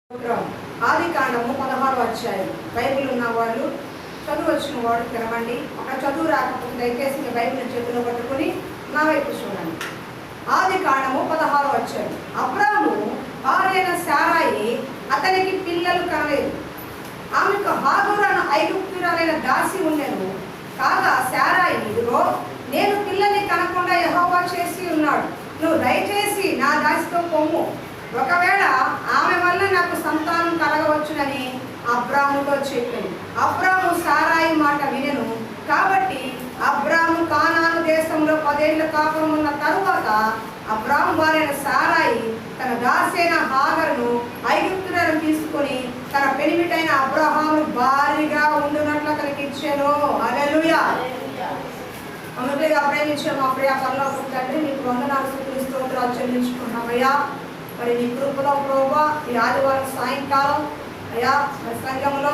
ఆది కాండము 16వ అధ్యాయం. బైబిల్ ఉన్న వాళ్ళు చదువు వచ్చిన వాడు తెరవండి. ఒక చదువు రాకపోతే దయచేసి బైబిల్ చేతిలో పట్టుకుని నా వైపు చూడండి. ఆది కాండము 16వ అధ్యాయం. అబ్రాము భార్యైన శారాయి అతనికి పిల్లలు కనలేదు. ఆమెకు హాగరు అను ఐగుప్తురాలైన దాసి ఉండెను. కాగా శారాయి, ఇదిగో నేను పిల్లని కనకుండా యెహోవా చేసి ఉన్నాడు, నువ్వు దయచేసి నా దాసితో పొమ్ము, ఒకవేళ ఆమె వల్ల నాకు సంతానం కలగవచ్చునని అబ్రాముతో చెప్పింది. అబ్రాము శారాయి మాట వినెను. కాబట్టి అబ్రాము కానాను దేశంలో 10 ఏళ్ల కాపురం ఉన్న తరువాత అబ్రాము భార్యైన శారాయి తన దాసైన హాగరును ఐగుప్తులను తీసుకొని తన పెనిమిటైన అబ్రహాము భార్యగా ఉండునట్లు అతనికి ఇచ్చెను. హల్లెలూయా. అమ్మగా ప్రేమించే మా ప్రియ పరలోక తండ్రి, నీకు వందనాలు స్తుతులు స్తోత్రాలు చెల్లించుకున్నామయ్యా. మరి నీ కృపలో ప్రభువా ఈ ఆదివారం సాయంకాలం అయ్యా మరి సంఘంలో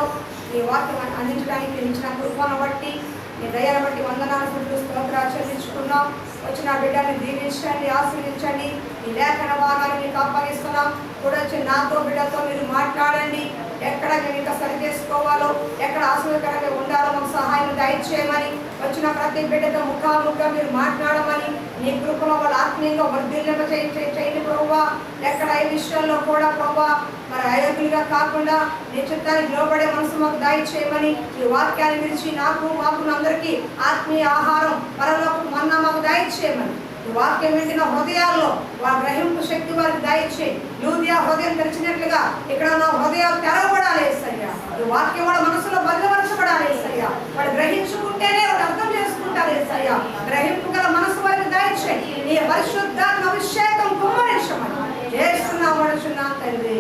నీ వాక్యం అందించడానికి ఇచ్చిన కృపను బట్టి నీ దయను బట్టి వందనాలు స్తుతులు స్తోత్రాలు చెల్లించుకున్నాం. వచ్చిన బిడ్డని దీవించండి, ఆశీర్వదించండి. ఈ లేఖన భాగాన్ని మీకు అప్పగిస్తున్నాం. కూడా వచ్చి నాతో బిడ్డతో మీరు మాట్లాడండి. ఎక్కడ మేము ఇంకా సరి చేసుకోవాలో, ఎక్కడ ఆశీర్వదకరంగా ఉండాలో మాకు సహాయం దయచేయమని, వచ్చిన ప్రతి బిడ్డతో ముఖాముఖిగా మీరు మాట్లాడమని, నీ కృపలో వాళ్ళు ఆత్మీయంగా వర్ధిల్లింప చేయండి ప్రభువా. ఎక్కడ ఈ విషయాల్లో కూడా ప్రభువా మరి అయోగ్యులుగా కాకుండా నీ చిత్తానికి లోబడే మనసు మాకు దయచేయమని, ఈ వాక్యాన్ని విరిచి నాకు మాకు అందరికీ ఆత్మీయ ఆహారం పరలోకపు మన్నా మాకు దయచేయమని, ఈ వాక్యం వింటున్న హృదయాల్లో వారి గ్రహింపు శక్తి వారికి దయచేయి. యూదియా హృదయం తెరిచినట్లుగా ఇక్కడ నా హృదయాలు తెరవబడాలి యేసయ్యా. ఈ వాక్యం వాళ్ళ మనసులో భద్రపరచబడాలి యేసయ్యా. వాడు గ్రహించుకుంటేనే వాడు అర్థం చేసుకుంటారు యేసయ్యా. గ్రహింపు గల మనసు వారికి దయచేయి. నీ పరిశుద్ధాత్మ అభిషేకం కుమ్మరించమని యేసునామమున తండ్రి,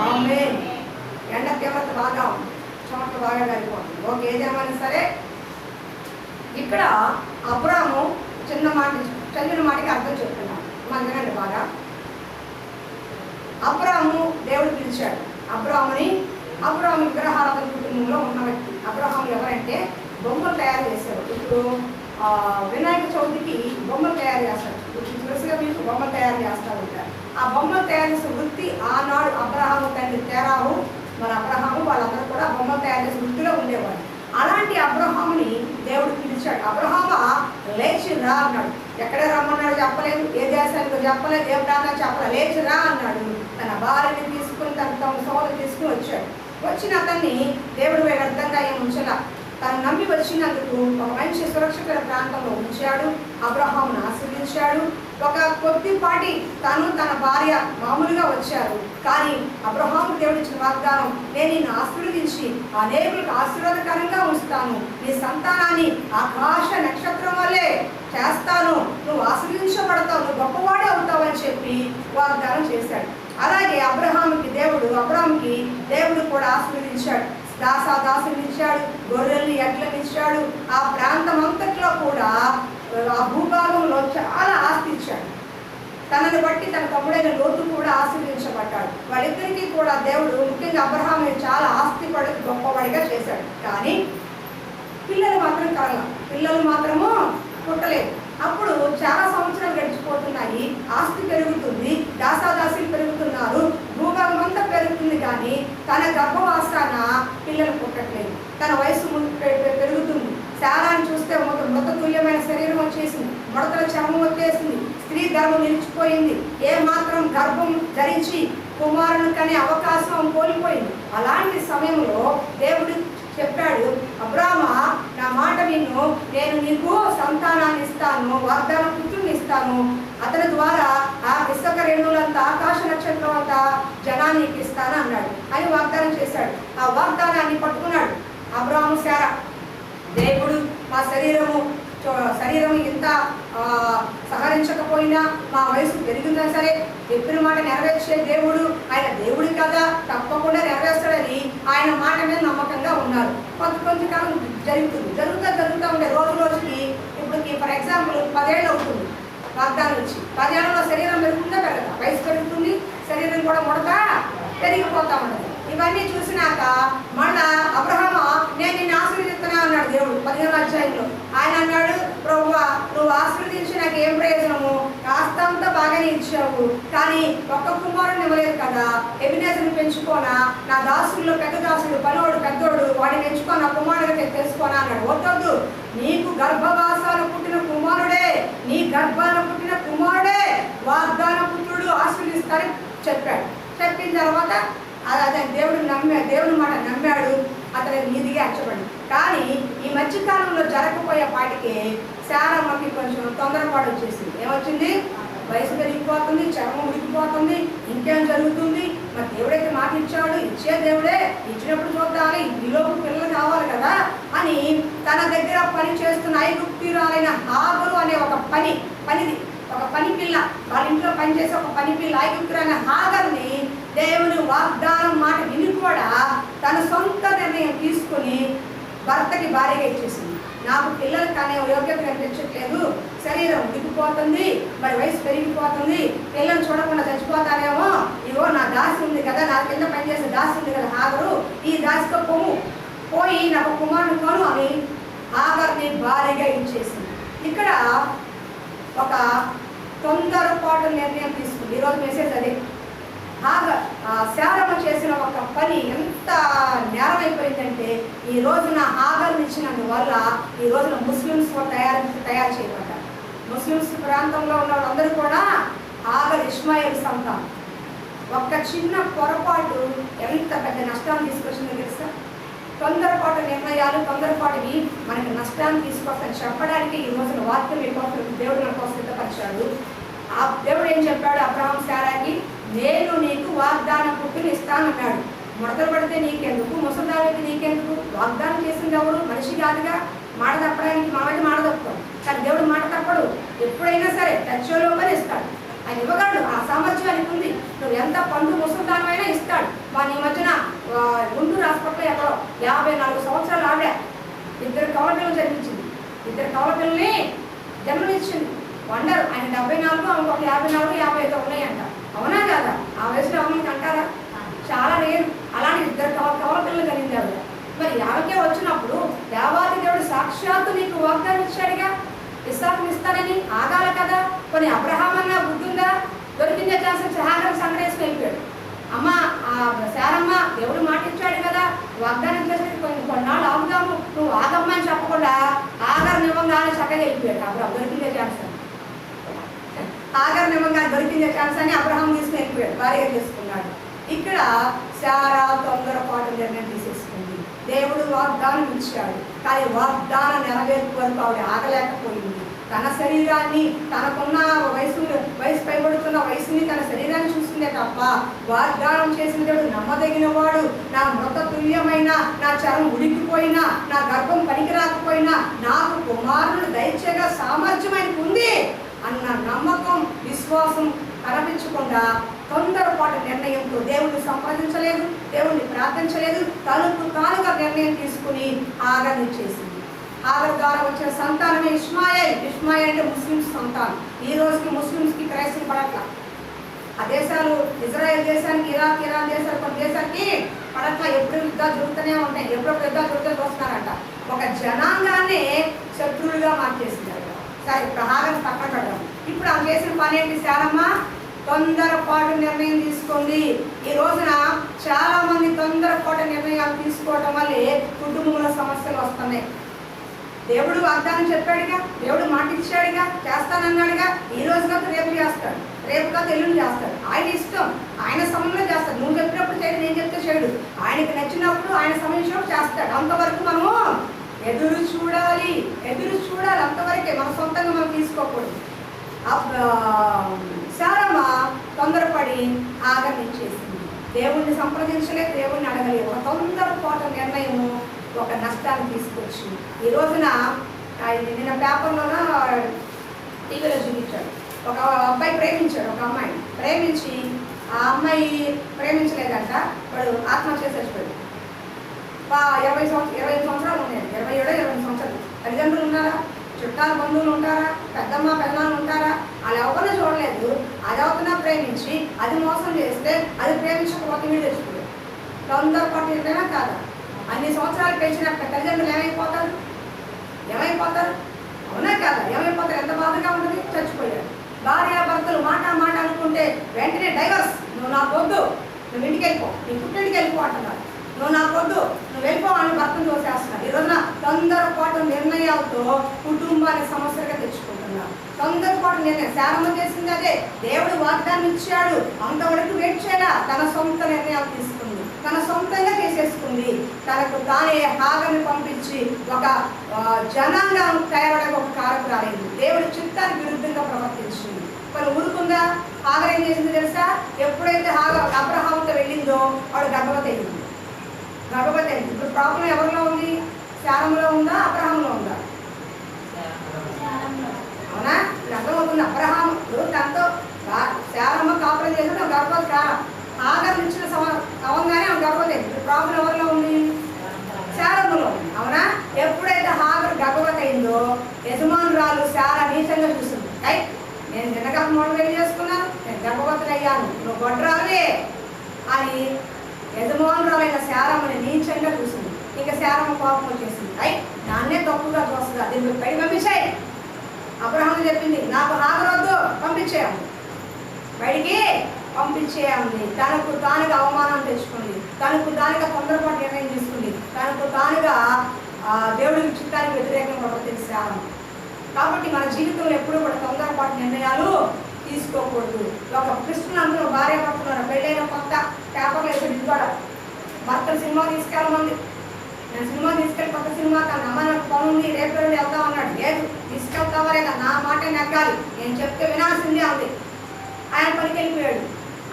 ఆమేన్. ఎండ తీవ్రత బాగా చెమట బాగా కలిగిపోతుంది. ఓకే, ఏదేమైనా సరే ఇక్కడ అబ్రాము చదివిన మాటకి అర్థం చెప్తున్నాను. మందనండి బాగా. అబ్రాము దేవుడు పిలిచాడు. అబ్రాము విగ్రహారాధన కుటుంబంలో ఉన్న వ్యక్తి. అబ్రాహాము ఎవరంటే బొమ్మలు తయారు చేశారు. ఇప్పుడు వినాయక చవితికి బొమ్మలు తయారు చేస్తారు. తెలుసుగా మీకు బొమ్మలు తయారు చేస్తూ ఉంటారు. ఆ బొమ్మలు తయారు చేసే వృత్తి ఆనాడు అబ్రహాము తండ్రి తేరాహు మరి అబ్రహాము వాళ్ళందరూ కూడా బొమ్మలు తయారు చేసే వృత్తిలో ఉండేవారు. అలాంటి అబ్రహాముని దేవుడు పిలిచాడు. అబ్రహామా లేచి రా అన్నాడు. ఎక్కడ రమ్మన్నాడు చెప్పలేదు, ఏ దేశానికి చెప్పలేదు, ఏ ప్రాంతం చెప్పలేదు. లేచి రా అన్నాడు. తన భార్యని తీసుకుని తన సోదరు తీసుకుని వచ్చాడు. వచ్చిన అతన్ని దేవుడు వ్యర్థంగా ఏం ఉంచలా. తను నమ్మి వచ్చినందుకు ఒక మంచి సురక్షిత ప్రాంతంలో ఉంచాడు. అబ్రహామును ఆశీర్వదించాడు. ఒక కొద్దిపాటి తను తన భార్య మామూలుగా వచ్చారు. కానీ అబ్రహాము దేవుడు ఇచ్చిన వాగ్దానం, నేను నిన్ను ఆశీర్వదించి అనేకులకు ఆశీర్వాదకరంగా ఉంచుతాను, నీ సంతానాన్ని ఆకాశ నక్షత్రం వల్లే చేస్తాను, నువ్వు ఆశీర్వదించబడతావు, నువ్వు గొప్పవాడే అవుతావు అని చెప్పి వాగ్దానం చేశాడు. అలాగే అబ్రహాముకి దేవుడు కూడా ఆశీర్వదించాడు. దాసుని ఇచ్చాడు, గొర్రెల్ని ఎడ్లని ఇచ్చాడు. ఆ ప్రాంతం అంతట్లో కూడా ఆ భూభాగంలో చాలా ఆస్తి ఇచ్చాడు. తనని బట్టి తన తమ్ముడైన లోతు కూడా ఆశీర్వదించబడ్డాడు. వాళ్ళిద్దరికీ కూడా దేవుడు ముఖ్యంగా అబ్రహాముని చాలా ఆస్తి పడి గొప్పవాడిగా చేశాడు. కానీ పిల్లలు మాత్రము పుట్టలేదు. అప్పుడు చాలా సంవత్సరాలు గడిచిపోతున్నాయి. ఆస్తి పెరుగుతుంది, దాసాదాసులు పెరుగుతున్నారు, భూభాగం అంతా పెరుగుతుంది. కానీ తన గర్భవాసాన పిల్లలు పుట్టట్లేదు. తన వయసు పెరుగుతుంది. శారాన్ని చూస్తే మృతతుల్యమైన శరీరం వచ్చేసింది, ముడతల చర్మం వచ్చేసింది, స్త్రీ గర్భం నిలిచిపోయింది. ఏ మాత్రం గర్భం ధరించి కుమారుని కనే అవకాశం కోల్పోయింది. అలాంటి సమయంలో దేవుడు చెప్పాడు, అబ్రామా నా మాట విను, నేను నీకు సంతానాన్ని ఇస్తాను, వాగ్దానం పుత్రుని ఇస్తాను, అతని ద్వారా ఆ ఇసుక రేణువులంతా ఆకాశ నక్షత్రం అంతా జనాన్ని ఇస్తాను అన్నాడు అని వాగ్దానం చేశాడు. ఆ వాగ్దానాన్ని పట్టుకున్నాడు అబ్రాము శారా. దేవుడు మా శరీరం ఇంత సహరించకపోయినా, మా వయసు పెరిగిందా సరే చెప్పిన మాట నెరవేర్చే దేవుడు ఆయన దేవుడు కదా, తప్పకుండా నెరవేర్చాడని ఆయన మాట మీద నమ్మకంగా ఉన్నారు. కొంతకాలం జరుగుతూ ఉండే రోజుకి ఇప్పటికి ఫర్ ఎగ్జాంపుల్ 10 ఏళ్ళు అవుతుంది వాగ్దానం వచ్చి. 10 ఏళ్లలో శరీరం పెరుగుతుందా పెరగదా? వయసు పెరుగుతుంది, శరీరం కూడా ముడత పెరిగిపోతా ఉండదు. ఇవన్నీ చూసినాక మళ్ళా అబ్రహాము నేను నిన్ను ఆశీర్వదిస్తున్నా అన్నాడు దేవుడు 15వ అధ్యాయంలో. ఆయన అన్నాడు, ప్రభువా నువ్వు ఆశీర్వదించి నాకు ఏం ప్రయోజనము, కాస్తంతా బాగానే ఇచ్చావు, కానీ ఒక్క కుమారుని ఇవ్వలేదు కదా, ఎబినేజర్ని పెంచుకోనా, నా దాసుల్లో పెద్ద దాసుడు పనోడు పెద్దోడు వాడిని ఎంచుకోనా, కుమారుడిగా తెలుసుకోనా అన్నాడు. వద్దొద్దు, నీకు గర్భవాసాలు పుట్టిన కుమారుడే, నీ గర్భాన పుట్టిన కుమారుడే వాగ్దాన పుత్రుడు ఆశీర్వదిస్తారని చెప్పాడు. చెప్పిన తర్వాత అదే దేవుని మాట నమ్మాడు, అతను నీదిగా అచ్చబడి. కానీ ఈ మధ్యకాలంలో జరగకపోయే పాటికి శారమ్మకి కొంచెం తొందరపాటు వచ్చేసింది. ఏమొచ్చింది? వయసు పెరిగిపోతుంది, చర్మం ఉడికిపోతుంది, ఇంకేం జరుగుతుంది, మరి దేవుడైతే మాట ఇచ్చాడు, ఇచ్చే దేవుడే, ఇచ్చినప్పుడు చూద్దామని, ఈలోపు పిల్లలు కావాలి కదా అని తన దగ్గర పని చేస్తున్న ఐగుప్తీయురాలైన హాగరు అనే ఒక పని పిల్ల, వాళ్ళ ఇంట్లో పనిచేసే ఒక పని పిల్ల ఐగుప్తురైన హాగర్ని దేవుని వాగ్దానం మాట విని కూడా తన సొంత నిర్ణయం తీసుకుని భర్తకి భార్యగా ఇచ్చేసింది. నాకు పిల్లలు కానీ యోగ్యత కనిపించట్లేదు, శరీరం ఉడికిపోతుంది, మరి వయసు పెరిగిపోతుంది, పిల్లలు చూడకుండా చచ్చిపోతారేమో, ఇవో నా దాసి ఉంది కదా, నా కింద పనిచేసే దాసి ఉంది కదా హాగరు, ఈ దాసితో పోయి నాకు కుమారుని కొను అని హాగర్ని భార్యగా ఇచ్చేసింది. ఇక్కడ ఒక తొందరపాటు నిర్ణయం తీసుకుంది. ఈరోజు మెసేజ్ అదే, శారమ్మ చేసిన ఒక పని ఎంత నేరం అయిపోయిందంటే, ఈ రోజున హాగర్ని ఇచ్చినందువల్ల ఈ రోజున ముస్లిమ్స్ తయారు చేయబడ్డారు. ముస్లిమ్స్ ప్రాంతంలో ఉన్న వాళ్ళందరూ కూడా హాగర్ ఇస్మాయిల్ సంతానం. ఒక్క చిన్న పొరపాటు ఎంత పెద్ద నష్టాన్ని తీసుకొచ్చిందో తెలుసా? తొందరపాటు నిర్ణయాలు, తొందరపాటువి మనకి నష్టాన్ని తీసుకొస్తాను చెప్పడానికి ఈ రోజున వాక్యం మీకోసం దేవుడు మన కోసం సిద్ధపరిచాడు. ఆ దేవుడు ఏం చెప్పాడు అబ్రహాం శారాకి? నేను నీకు వాగ్దాన పుట్టుని ఇస్తానన్నాడు. ముడతలు పడితే నీకెందుకు, ముసలిదానికి నీకెందుకు? వాగ్దానం చేసింది ఎవరు? మనిషి కాదుగా. మాట తప్పడానికి మనమైతే మాట తప్పుతాం, కానీ దేవుడు మాట తప్పడు. ఎప్పుడైనా సరే టచ్లోపని ఇస్తాడు, ఆయన ఇవ్వగలడు. ఆ సామర్థ్యం ఆయనకు ఉంది. నువ్వు ఎంత పండు ముసలిదానమైనా ఇస్తాడు. ఈ మధ్యన గుంటూరు హాస్పిటల్లో ఎక్కడో 54 సంవత్సరాలు ఆవిడ 2 కవల పిల్లలు జన్మించింది. 2 కవల పిల్లల్ని జన్మనిచ్చింది. వండరు. ఆయన 74, ఆమె ఒక 54, 55 ఉన్నాయంట. అవునా కదా? ఆ వయసులో అమ్మకి అంటారా? చాలా రేరు. అలాంటి 2 కవల పిల్లలు కలిగింది ఆవిడ. మరి ఆమెకే వచ్చినప్పుడు దేవాది దేవుడు సాక్షాత్తు నీకు వాగ్దానం ఇచ్చాడుగా, ఇస్సాకుని ఇస్తానని. ఆగాల కదా. కొన్ని అబ్రహాం అన్న బుద్ధుందా? దొరికిందే ఛాన్స్ హాగర్ సంగ్రహించుకుని అయిపోయాడు. అమ్మ శారమ్మ, దేవుడు మాట ఇచ్చాడు కదా, వాగ్దానం చేసి కొన్నాళ్ళు ఆగుదాము, నువ్వు ఆగమ్మా అని చెప్పకుండా ఆగర్ నివ్వంగానే చక్కగా అయిపోయాడు అబ్రహాం. దొరికిందే ఛాన్స్ అని ఆగర్ నివ్వంగా దొరికిందే ఛాన్స్ అని అబ్రహాం తీసుకుని అయిపోయాడు, భార్య చేసుకున్నాడు. ఇక్కడ శారా తొందరపాటు నిర్ణయం తీసేసుకుంది. దేవుడు వాగ్దానం ఇచ్చాడు, కానీ వాగ్దానం నెరవేర్పు వరకు ఆవిడ ఆగలేకపోయింది. తన శరీరాన్ని, తనకున్న వయసు పైబడుతున్న వయసుని, తన శరీరాన్ని చూస్తుందే తప్ప వాగ్దానం చేసిన దేవుడు నమ్మదగిన వాడు, నా మృత తుల్యమైన, నా చర్మం ఉడికిపోయినా, నా గర్భం పనికి రాకపోయినా నాకు కుమారుడు దయచేగా సామర్థ్యం ఆయనకు ఉంది అన్న నమ్మకం, విశ్వాసం కనిపించకుండా తొందరపాటు నిర్ణయంతో దేవుడిని సంప్రదించలేదు, దేవుడిని ప్రార్థించలేదు, తానుగా నిర్ణయం తీసుకుని ఆగర్ని చేసింది. ఆగర్ ద్వారా వచ్చిన సంతానమే ఇస్మాయిల్. ఇస్మాయిల్ అంటే ముస్లిమ్స్ సంతానం. ఈ రోజుకి ముస్లిమ్స్కి క్రైస్తవం పడట్ల. ఆ దేశాలు, ఇజ్రాయెల్ దేశానికి, ఇరాన్ దేశాలు, కొన్ని దేశాలకి పడట్ల. ఎప్పుడు యుద్ధాలు జరుగుతూనే ఉంటాయి, ఎప్పుడప్పుడు యుద్ధాలు జరుగుతూ వస్తున్నారంట. ఒక జనాంగాన్ని శత్రువులుగా మార్చేసింది. సరే, ఇప్పుడు ఆగర్ పక్కన పెడదాం. ఇప్పుడు ఆమె చేసిన పని ఏంటి? శారమ్మ తొందరపాటు నిర్ణయం తీసుకుంది. ఈ రోజున చాలా మంది తొందరపాటు నిర్ణయాలు తీసుకోవడం వల్లే కుటుంబంలో సమస్యలు వస్తున్నాయి. దేవుడు వాగ్దానం చెప్పాడుగా, దేవుడు మాట ఇచ్చాడుగా, చేస్తానన్నాడుగా. ఈ రోజు కాదు రేపు చేస్తాడు, రేపు కాదు ఎల్లుండి చేస్తాడు. ఆయన ఇష్టం, ఆయన సమయంలో చేస్తాడు. నువ్వు చెప్పినప్పుడు చేయడు, నేను చెప్తే చేయడు. ఆయనకి నచ్చినప్పుడు ఆయన సమయంలో చేస్తాడు. అంతవరకు మనము ఎదురు చూడాలి. అంతవరకే, మన సొంతంగా మనం తీసుకోకూడదు. శారమ్మ తొందరపడి ఆగమించేసింది. దేవుణ్ణి సంప్రదించలేదు, దేవుణ్ణి అడగలేదు. ఒక తొందరపాటు నిర్ణయము ఒక నష్టాన్ని తీసుకొచ్చింది. ఈ రోజున నిన్న పేపర్లోన టీవీలో చూపించాడు. ఒక అబ్బాయి ప్రేమించాడు ఒక అమ్మాయిని. ప్రేమించి ఆ అమ్మాయి ప్రేమించలేదంట, వాడు ఆత్మహత్య చచ్చిపోయాడు. 25 సంవత్సరాలు ఉన్నాయి, 27, 28 సంవత్సరాలు. తల్లిదండ్రులు ఉన్నారా? చుట్టాలు బంధువులు ఉంటారా? పెద్దమ్మ పెద్దనాలు ఉంటారా? వాళ్ళు ఎవరిని చూడలేదు. అది అవుతున్నా ప్రేమించి అది మోసం చేస్తే, అది ప్రేమించకపోతే మీరు తెచ్చుకోలేదు. తొందరపాటు నిర్ణయమే కాదా? అన్ని సంవత్సరాలు పెంచిన తల్లిదండ్రులు ఏమైపోతారు? అవునా కాదా? ఏమైపోతారు? ఎంత బాధగా ఉంటుంది. చచ్చిపోయారు. భార్యాభర్తలు మాట మాట అనుకుంటే వెంటనే డైవర్స్, నువ్వు నాకు వద్దు, నువ్వు ఇంటికి వెళ్ళిపో, నీ పుట్టింటికి వెళ్ళిపో అంటున్నారు. నువ్వు నాకు వద్దు, నువ్వు వెళ్ళిపో అని భర్తను తోసేస్తున్నారు. ఈ రోజున తొందరపాటు నిర్ణయాలతో కుటుంబాన్ని సమస్యగా తెచ్చుకుంటున్నారు. తొందరపాటు నిర్ణయం శారమ్మ చేసింది అదే. దేవుడు వాగ్దానం ఇచ్చాడు, అంతవరకు వెయిట్ చేయాల. తన సొంత నిర్ణయాలు తీసుకుంది, తన సొంతంగా చేసేసుకుంది. తనకు తానే హాగర్ని పంపించి ఒక జనాంగం తయారడానికి ఒక కారణం రాలేదు. దేవుడి చిత్తానికి విరుద్ధంగా ప్రవర్తించింది. మరి ఊరుకుందా? హాగర్ ఏం చేసింది తెలుసా? ఎప్పుడైతే హాగర్ అబ్రహాముతో వెళ్ళిందో వాడు గర్భవతి అయింది. ఇప్పుడు ప్రాబ్లం ఎవరిలో ఉంది? శారములో ఉందా, అబ్రహాంలో ఉందా? అవునా? అర్థమవుతుంది. అబ్రహాము తనతో శారమ్మ కాపురం చేసిన గర్భవతి కాలం హాగర్ ఇచ్చిన అవంగానే ఆమె గర్భవతి అయింది. ఇప్పుడు ప్రాబ్లం ఎవరిలో ఉంది? శారములో ఉంది. అవునా? ఎప్పుడైతే హాగర్ గర్భవతి అయిందో యజమానురాలు శారా నీచంగా చూస్తుంది. నేను నిన్నగా మూడు పెళ్లి చేసుకున్నాను, నేను గర్భవతిని అయ్యాను, నువ్వు గొడ్రాలే అని యజమానురాలైన శారమ్మని నీచంగా చూసింది. ఇంకా శారమ్మ కోపం వచ్చేసింది. దాన్నే తప్పుగా చూస్తుందా, దీన్ని బయట పంపించాయి. అబ్రహాము చెప్పింది, నాకు హాగర్ వద్దు, పంపించేయండి, బయటికి పంపించేయండి. తనకు తానుగా అవమానం తెచ్చుకుంది, తనకు తానుగా తొందరపాటు నిర్ణయం తీసుకుంది, తనకు తానుగా దేవుడికి చిత్తానికి వ్యతిరేకంగా ప్రవర్తించి శారమ్మ. కాబట్టి మన జీవితంలో ఎప్పుడూ కూడా తొందరపాటు నిర్ణయాలు తీసుకోకూడదు. ఒక క్రిస్టియన్ అందరూ భార్య భర్తలు పెళ్ళైన కొత్త పేపర్లు వేసాడు, ఇది కూడా భర్తలు సినిమా తీసుకెళ్ళమంది. నేను సినిమా తీసుకెళ్ళి కొత్త సినిమా కానీ అమ్మ నాకు పనుంది, రేపు వెళ్తాం అన్నాడు. లేదు, తీసుకెళ్తావా లేదా, నా మాట నెగ్గాలి, నేను చెప్తే వినాల్సిందే అంది. ఆయన పనికి వెళ్ళిపోయాడు.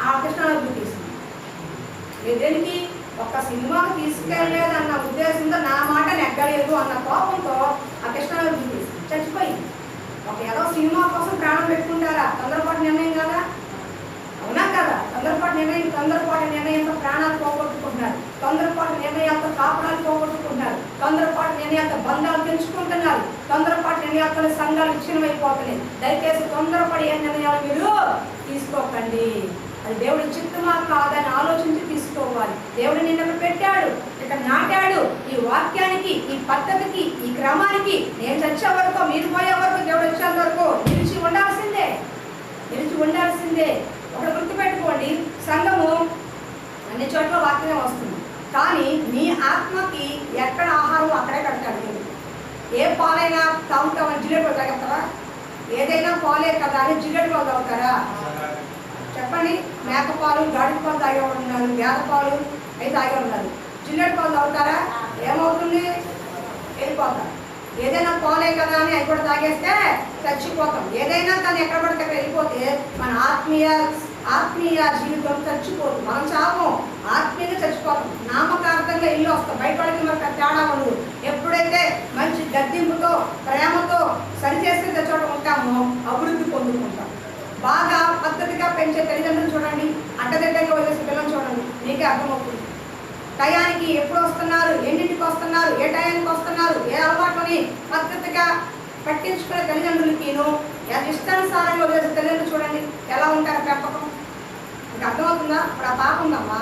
ఆ కృష్ణానది తీసింది. దేనికి? ఒక్క సినిమాకు తీసుకెళ్ళలేదు అన్న ఉద్దేశంతో నా మాట నెగ్గలేదు అన్న కోపంతో ఆ కృష్ణానది తీసింది, చచ్చిపోయింది. ఒక ఏదో సినిమా కోసం ప్రాణం పెట్టుకుంటారా? తొందరపాటు నిర్ణయం కదా, అవునా కదా? తొందరపాటు నిర్ణయంతో ప్రాణాలు పోగొట్టుకుంటున్నారు, తొందరపాటు నిర్ణయాలతో కాపురాలు పోగొట్టుకుంటున్నారు, తొందరపాటు నిర్ణయాలతో బంధాలు పెంచుకుంటున్నారు, తొందరపాటు నిర్ణయాలతో సంఘాలు విచ్ఛిన్నమైపోతున్నాయి. దయచేసి తొందరపడి ఏ నిర్ణయాలు మీరు తీసుకోకండి. అది దేవుడి చిత్తమా కాదని ఆలోచించి తీసుకోవాలి. దేవుడు నిన్ను పెట్టాడు, ఇక్కడ నాటాడు. ఈ వాక్యానికి, ఈ పద్ధతికి, ఈ క్రమానికి నేను చచ్చే వరకు, మీరు పోయే వరకు, దేవుడు వచ్చే వరకు నిలిచి ఉండాల్సిందే. ఒకటి గుర్తుపెట్టుకోండి, సంఘము అన్ని చోట్ల వాక్యమే వస్తుంది, కానీ మీ ఆత్మకి ఎక్కడ ఆహారం అక్కడే కడతాడు. ఏ పాలైనా తాగుతామని జిల్లెడు తాగుతారా? ఏదైనా పాలే కదా అని జిల్లెడు పాలు తాగుతారా? చెప్పండి. మేకపాలు, గాడిద పాలు తాగే ఉన్నారు, గేద పాలు అవి తాగే ఉన్నారు. జిల్లెడు పాలు తాగుతారా? ఏమవుతుంది? వెళ్ళిపోతారు. ఏదైనా పాలే కదా అని అవి కూడా తాగేస్తే చచ్చిపోతాం. ఏదైనా కానీ ఎక్కడ పడితే అక్కడ వెళ్ళిపోతే మన ఆత్మీయ జీవితం చచ్చిపోతుంది. మనం చావం, ఆత్మీయంగా చచ్చిపోతాం. నామకార్థంగా ఇల్లు వస్తాం, బయటపడికి మనకు తేడా ఉండదు. ఎప్పుడైతే మంచి గద్దింపుతో, ప్రేమతో సరిచేస్తే చోట ఉంటామో అభివృద్ధి పొందుకుంటాం. బాగా పద్ధతిగా పెంచే తల్లిదండ్రులు చూడండి, అడ్డదిడ్డంగా వదిలేసి పిల్లలు చూడండి, నీకే అర్థమవుతుంది. టయానికి ఎప్పుడు వస్తున్నారు, ఎన్నింటికి వస్తున్నారు, ఏ టయానికి వస్తున్నారు, ఏ అలవాటుని పద్ధతిగా పట్టించుకునే తల్లిదండ్రులకిను ఇష్టానుసారంగా వదిలేసే తల్లిదండ్రులు చూడండి ఎలా ఉంటారు పెంపకం. మీకు అర్థమవుతుందా? ఇప్పుడు ఆ పాప ఉందమ్మా,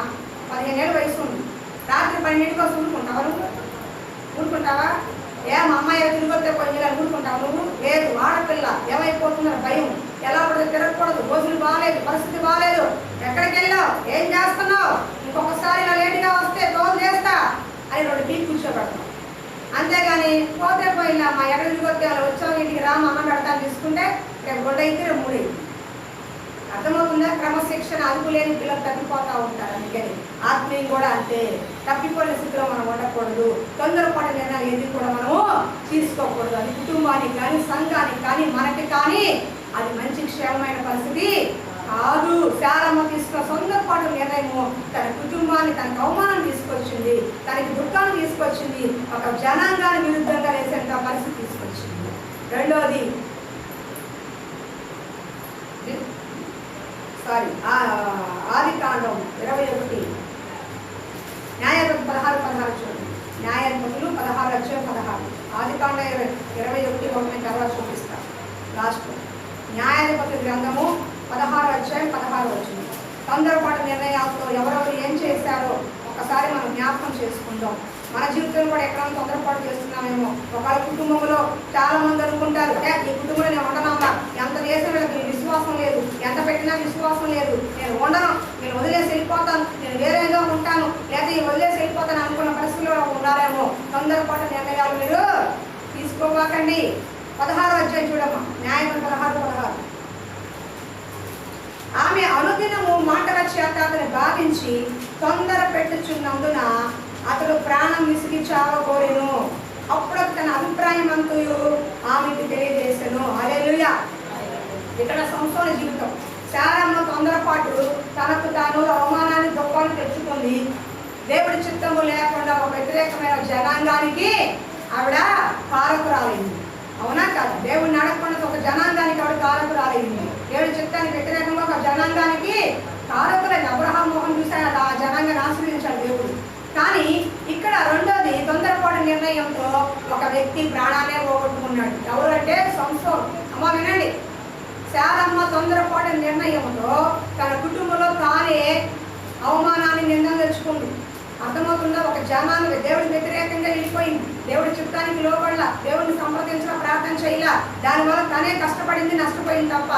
15 ఏళ్ళ వయసు ఉంది, రాత్రి 12 కోసం ఊరుకుంటావా? మా అమ్మాయి తిరిగితే కొంచెం ఊరుకుంటావు నువ్వు? లేదు. ఆడపిల్ల ఏమైపోతుందని భయం, ఎలా పడితే తిరగకూడదు, రోజులు బాగాలేదు, పరిస్థితి బాగాలేదు, ఎక్కడికి వెళ్ళావు, ఏం చేస్తున్నావు, ఇంకొకసారి ఇలా లేటుగా వస్తే తోలు చేస్తా అని 2 బీట్ కూర్చోబెడతాం. అంతేగాని పోతే పోయినా మా ఎక్కడ తిరిగితే వాళ్ళు వచ్చావు ఇంటికి రా మా అమ్మ పెడతాను తీసుకుంటే రేపు 2 అయితే రేపు 3 అయింది. అర్థమవుతుందా? క్రమశిక్షణ అదుపు లేని పిల్లలు తప్పిపోతూ ఉంటారు. అందుకని ఆత్మీయం కూడా అంతే, తప్పిపోయిన స్థితిలో మనం ఉండకూడదు. తొందరపాటు నిర్ణయాలు ఏది కూడా మనము తీసుకోకూడదు. అది కుటుంబానికి కానీ, సంఘానికి కానీ, మనకి కానీ అది మంచి క్షేమమైన పరిస్థితి కాదు. శారమ్మ తీసుకున్న తొందరపాటు నిర్ణయము తన కుటుంబాన్ని, తనకు అవమానం తీసుకొచ్చింది, తనకి దుఃఖాన్ని తీసుకొచ్చింది, ఒక జనాంగాన్ని విరుద్ధంగా వేసేంత పరిస్థితి తీసుకొచ్చింది. రెండోది ఆదికాండం 21 న్యాయాధిపతులు 16 చూడండి. న్యాయాధిపతులు 16:16 ఆదికాండం 21 తర్వాత చూపిస్తారు. లాస్ట్ న్యాయాధిపతుల గ్రంథము 16:16 తొందరపాటు నిర్ణయాలతో ఎవరెవరు ఏం చేశారో ఒకసారి మనం జ్ఞాపకం చేసుకుందాం. మన జీవితంలో కూడా ఎక్కడైనా తొందరపాటు చేస్తున్నామేమో. ఒకళ్ళ కుటుంబంలో చాలా మంది అనుకుంటారు, ఈ కుటుంబంలో నేను ఉండనమ్మా, ఎంత చేసిన వీళ్ళకి విశ్వాసం లేదు, ఎంత పెట్టినా విశ్వాసం లేదు, నేను ఉండను, నేను వదిలేసి వెళ్ళిపోతాను, నేను వేరేగా ఉంటాను, లేదా వదిలేసి వెళ్ళిపోతాను అనుకున్న పరిస్థితుల్లో ఉన్నారేమో. తొందరపాటు నిర్ణయాలు మీరు తీసుకోబాకండి. 16వ అధ్యాయం చూడమ్మా, న్యాయం 16:16. ఆమె అనుదినము మాటల చేత అతను భావించి తొందర పెట్టుచున్నందున అతడు ప్రాణం విసిగి చావకోరెను. అప్పుడు తన అభిప్రాయం అంతయు ఆమెకు తెలియజేసెను. హల్లెలూయా. ఇక్కడ సంసోను జీవితం. శారమ్మ తొందరపాటు తనకు తాను అవమానాన్ని దుఃఖాన్ని తెచ్చుకుంది. దేవుడి చిత్తము లేకుండా ఒక వ్యతిరేకమైన జనాంగానికి ఆవిడ కారకురాలైంది. అవునా కాదు? దేవుడిని అడగకుండా ఒక జనాంగానికి ఆవిడ కారకురాలైంది. దేవుడి చిత్తానికి వ్యతిరేకంగా ఒక జనాంగానికి కారకులైంది. అబ్రహాం మోహన్ చూశాడు, ఆ జనాంగాన్ని ఆశీర్వదించాడు దేవుడు. కానీ ఇక్కడ రెండోది తొందరపాటు నిర్ణయంతో ఒక వ్యక్తి ప్రాణాన్ని పోగొట్టుకున్నాడు. ఎవరంటే సంసోను. అమ్మ వినండి, శారమ్మ తొందరపాటు నిర్ణయంతో తన కుటుంబంలో తానే అవమానాన్ని నిందలు తెచ్చుకుంది. అర్థమవుతుందా? ఒక జనాన్ని దేవుడికి వ్యతిరేకంగా వెళ్ళిపోయింది, దేవుడి చిత్తానికి లోపడల, దేవుడిని సంప్రదించడం ప్రార్థన చేయలా, దానివల్ల తనే కష్టపడింది, నష్టపోయింది తప్ప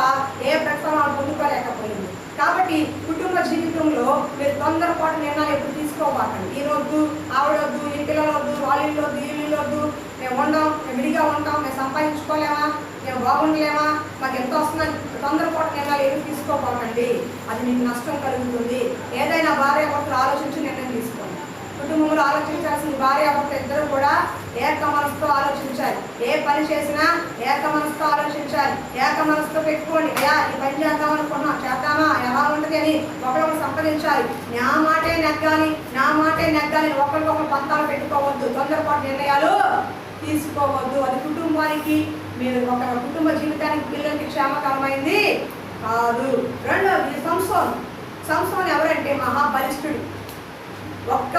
ఏ ప్రతిఫలం పొందుకోలేకపోయింది. కాబట్టి కుటుంబ జీవితంలో మీరు తొందరపాటు నిర్ణయాలు ఎప్పుడు తీసుకోబాకండి. ఈ రోజు ఆవిడొద్దు, ఈ పిల్లలొద్దు, వాళ్ళొద్దు, వీళ్ళొద్దు, మేము ఉండం, మేము విడిగా ఉంటాం, మేము సంపాదించుకోలేమా, మేము బాగుండలేమా, మాకు ఎంత వస్తుందని తొందరపాటు నిర్ణయాలు ఏమి తీసుకోబాకండి. అది మీకు నష్టం కలుగుతుంది. ఏదైనా భార్యాభర్తలు ఆలోచించి నిర్ణయం తీసుకోండి. కుటుంబంలో ఆలోచించాల్సిన భార్యాభర్త ఇద్దరు కూడా ఏక మనసుతో ఆలోచించాలి. ఏ పని చేసినా ఏక మనసుతో ఆలోచించాలి. ఏక మనసుతో పెట్టుకోండి. అయ్యా ఈ పని చేద్దాం అనుకున్నాం, చేద్దామా, ఎలా ఉంటుంది అని ఒకరికొకరు సంప్రదించాలి. నా మాటే నెగ్గాలి, నా మాటే నెగ్గాలి, ఒకరికొకరు పంతాలు పెట్టుకోవద్దు, తొందరపాటు నిర్ణయాలు తీసుకోవద్దు. అది కుటుంబానికి, మీరు ఒక కుటుంబ జీవితానికి, పిల్లలకి క్షేమకరమైంది కాదు. రెండవది సంసోను ఎవరంటే మహాబలిష్ఠుడు. ఒక్క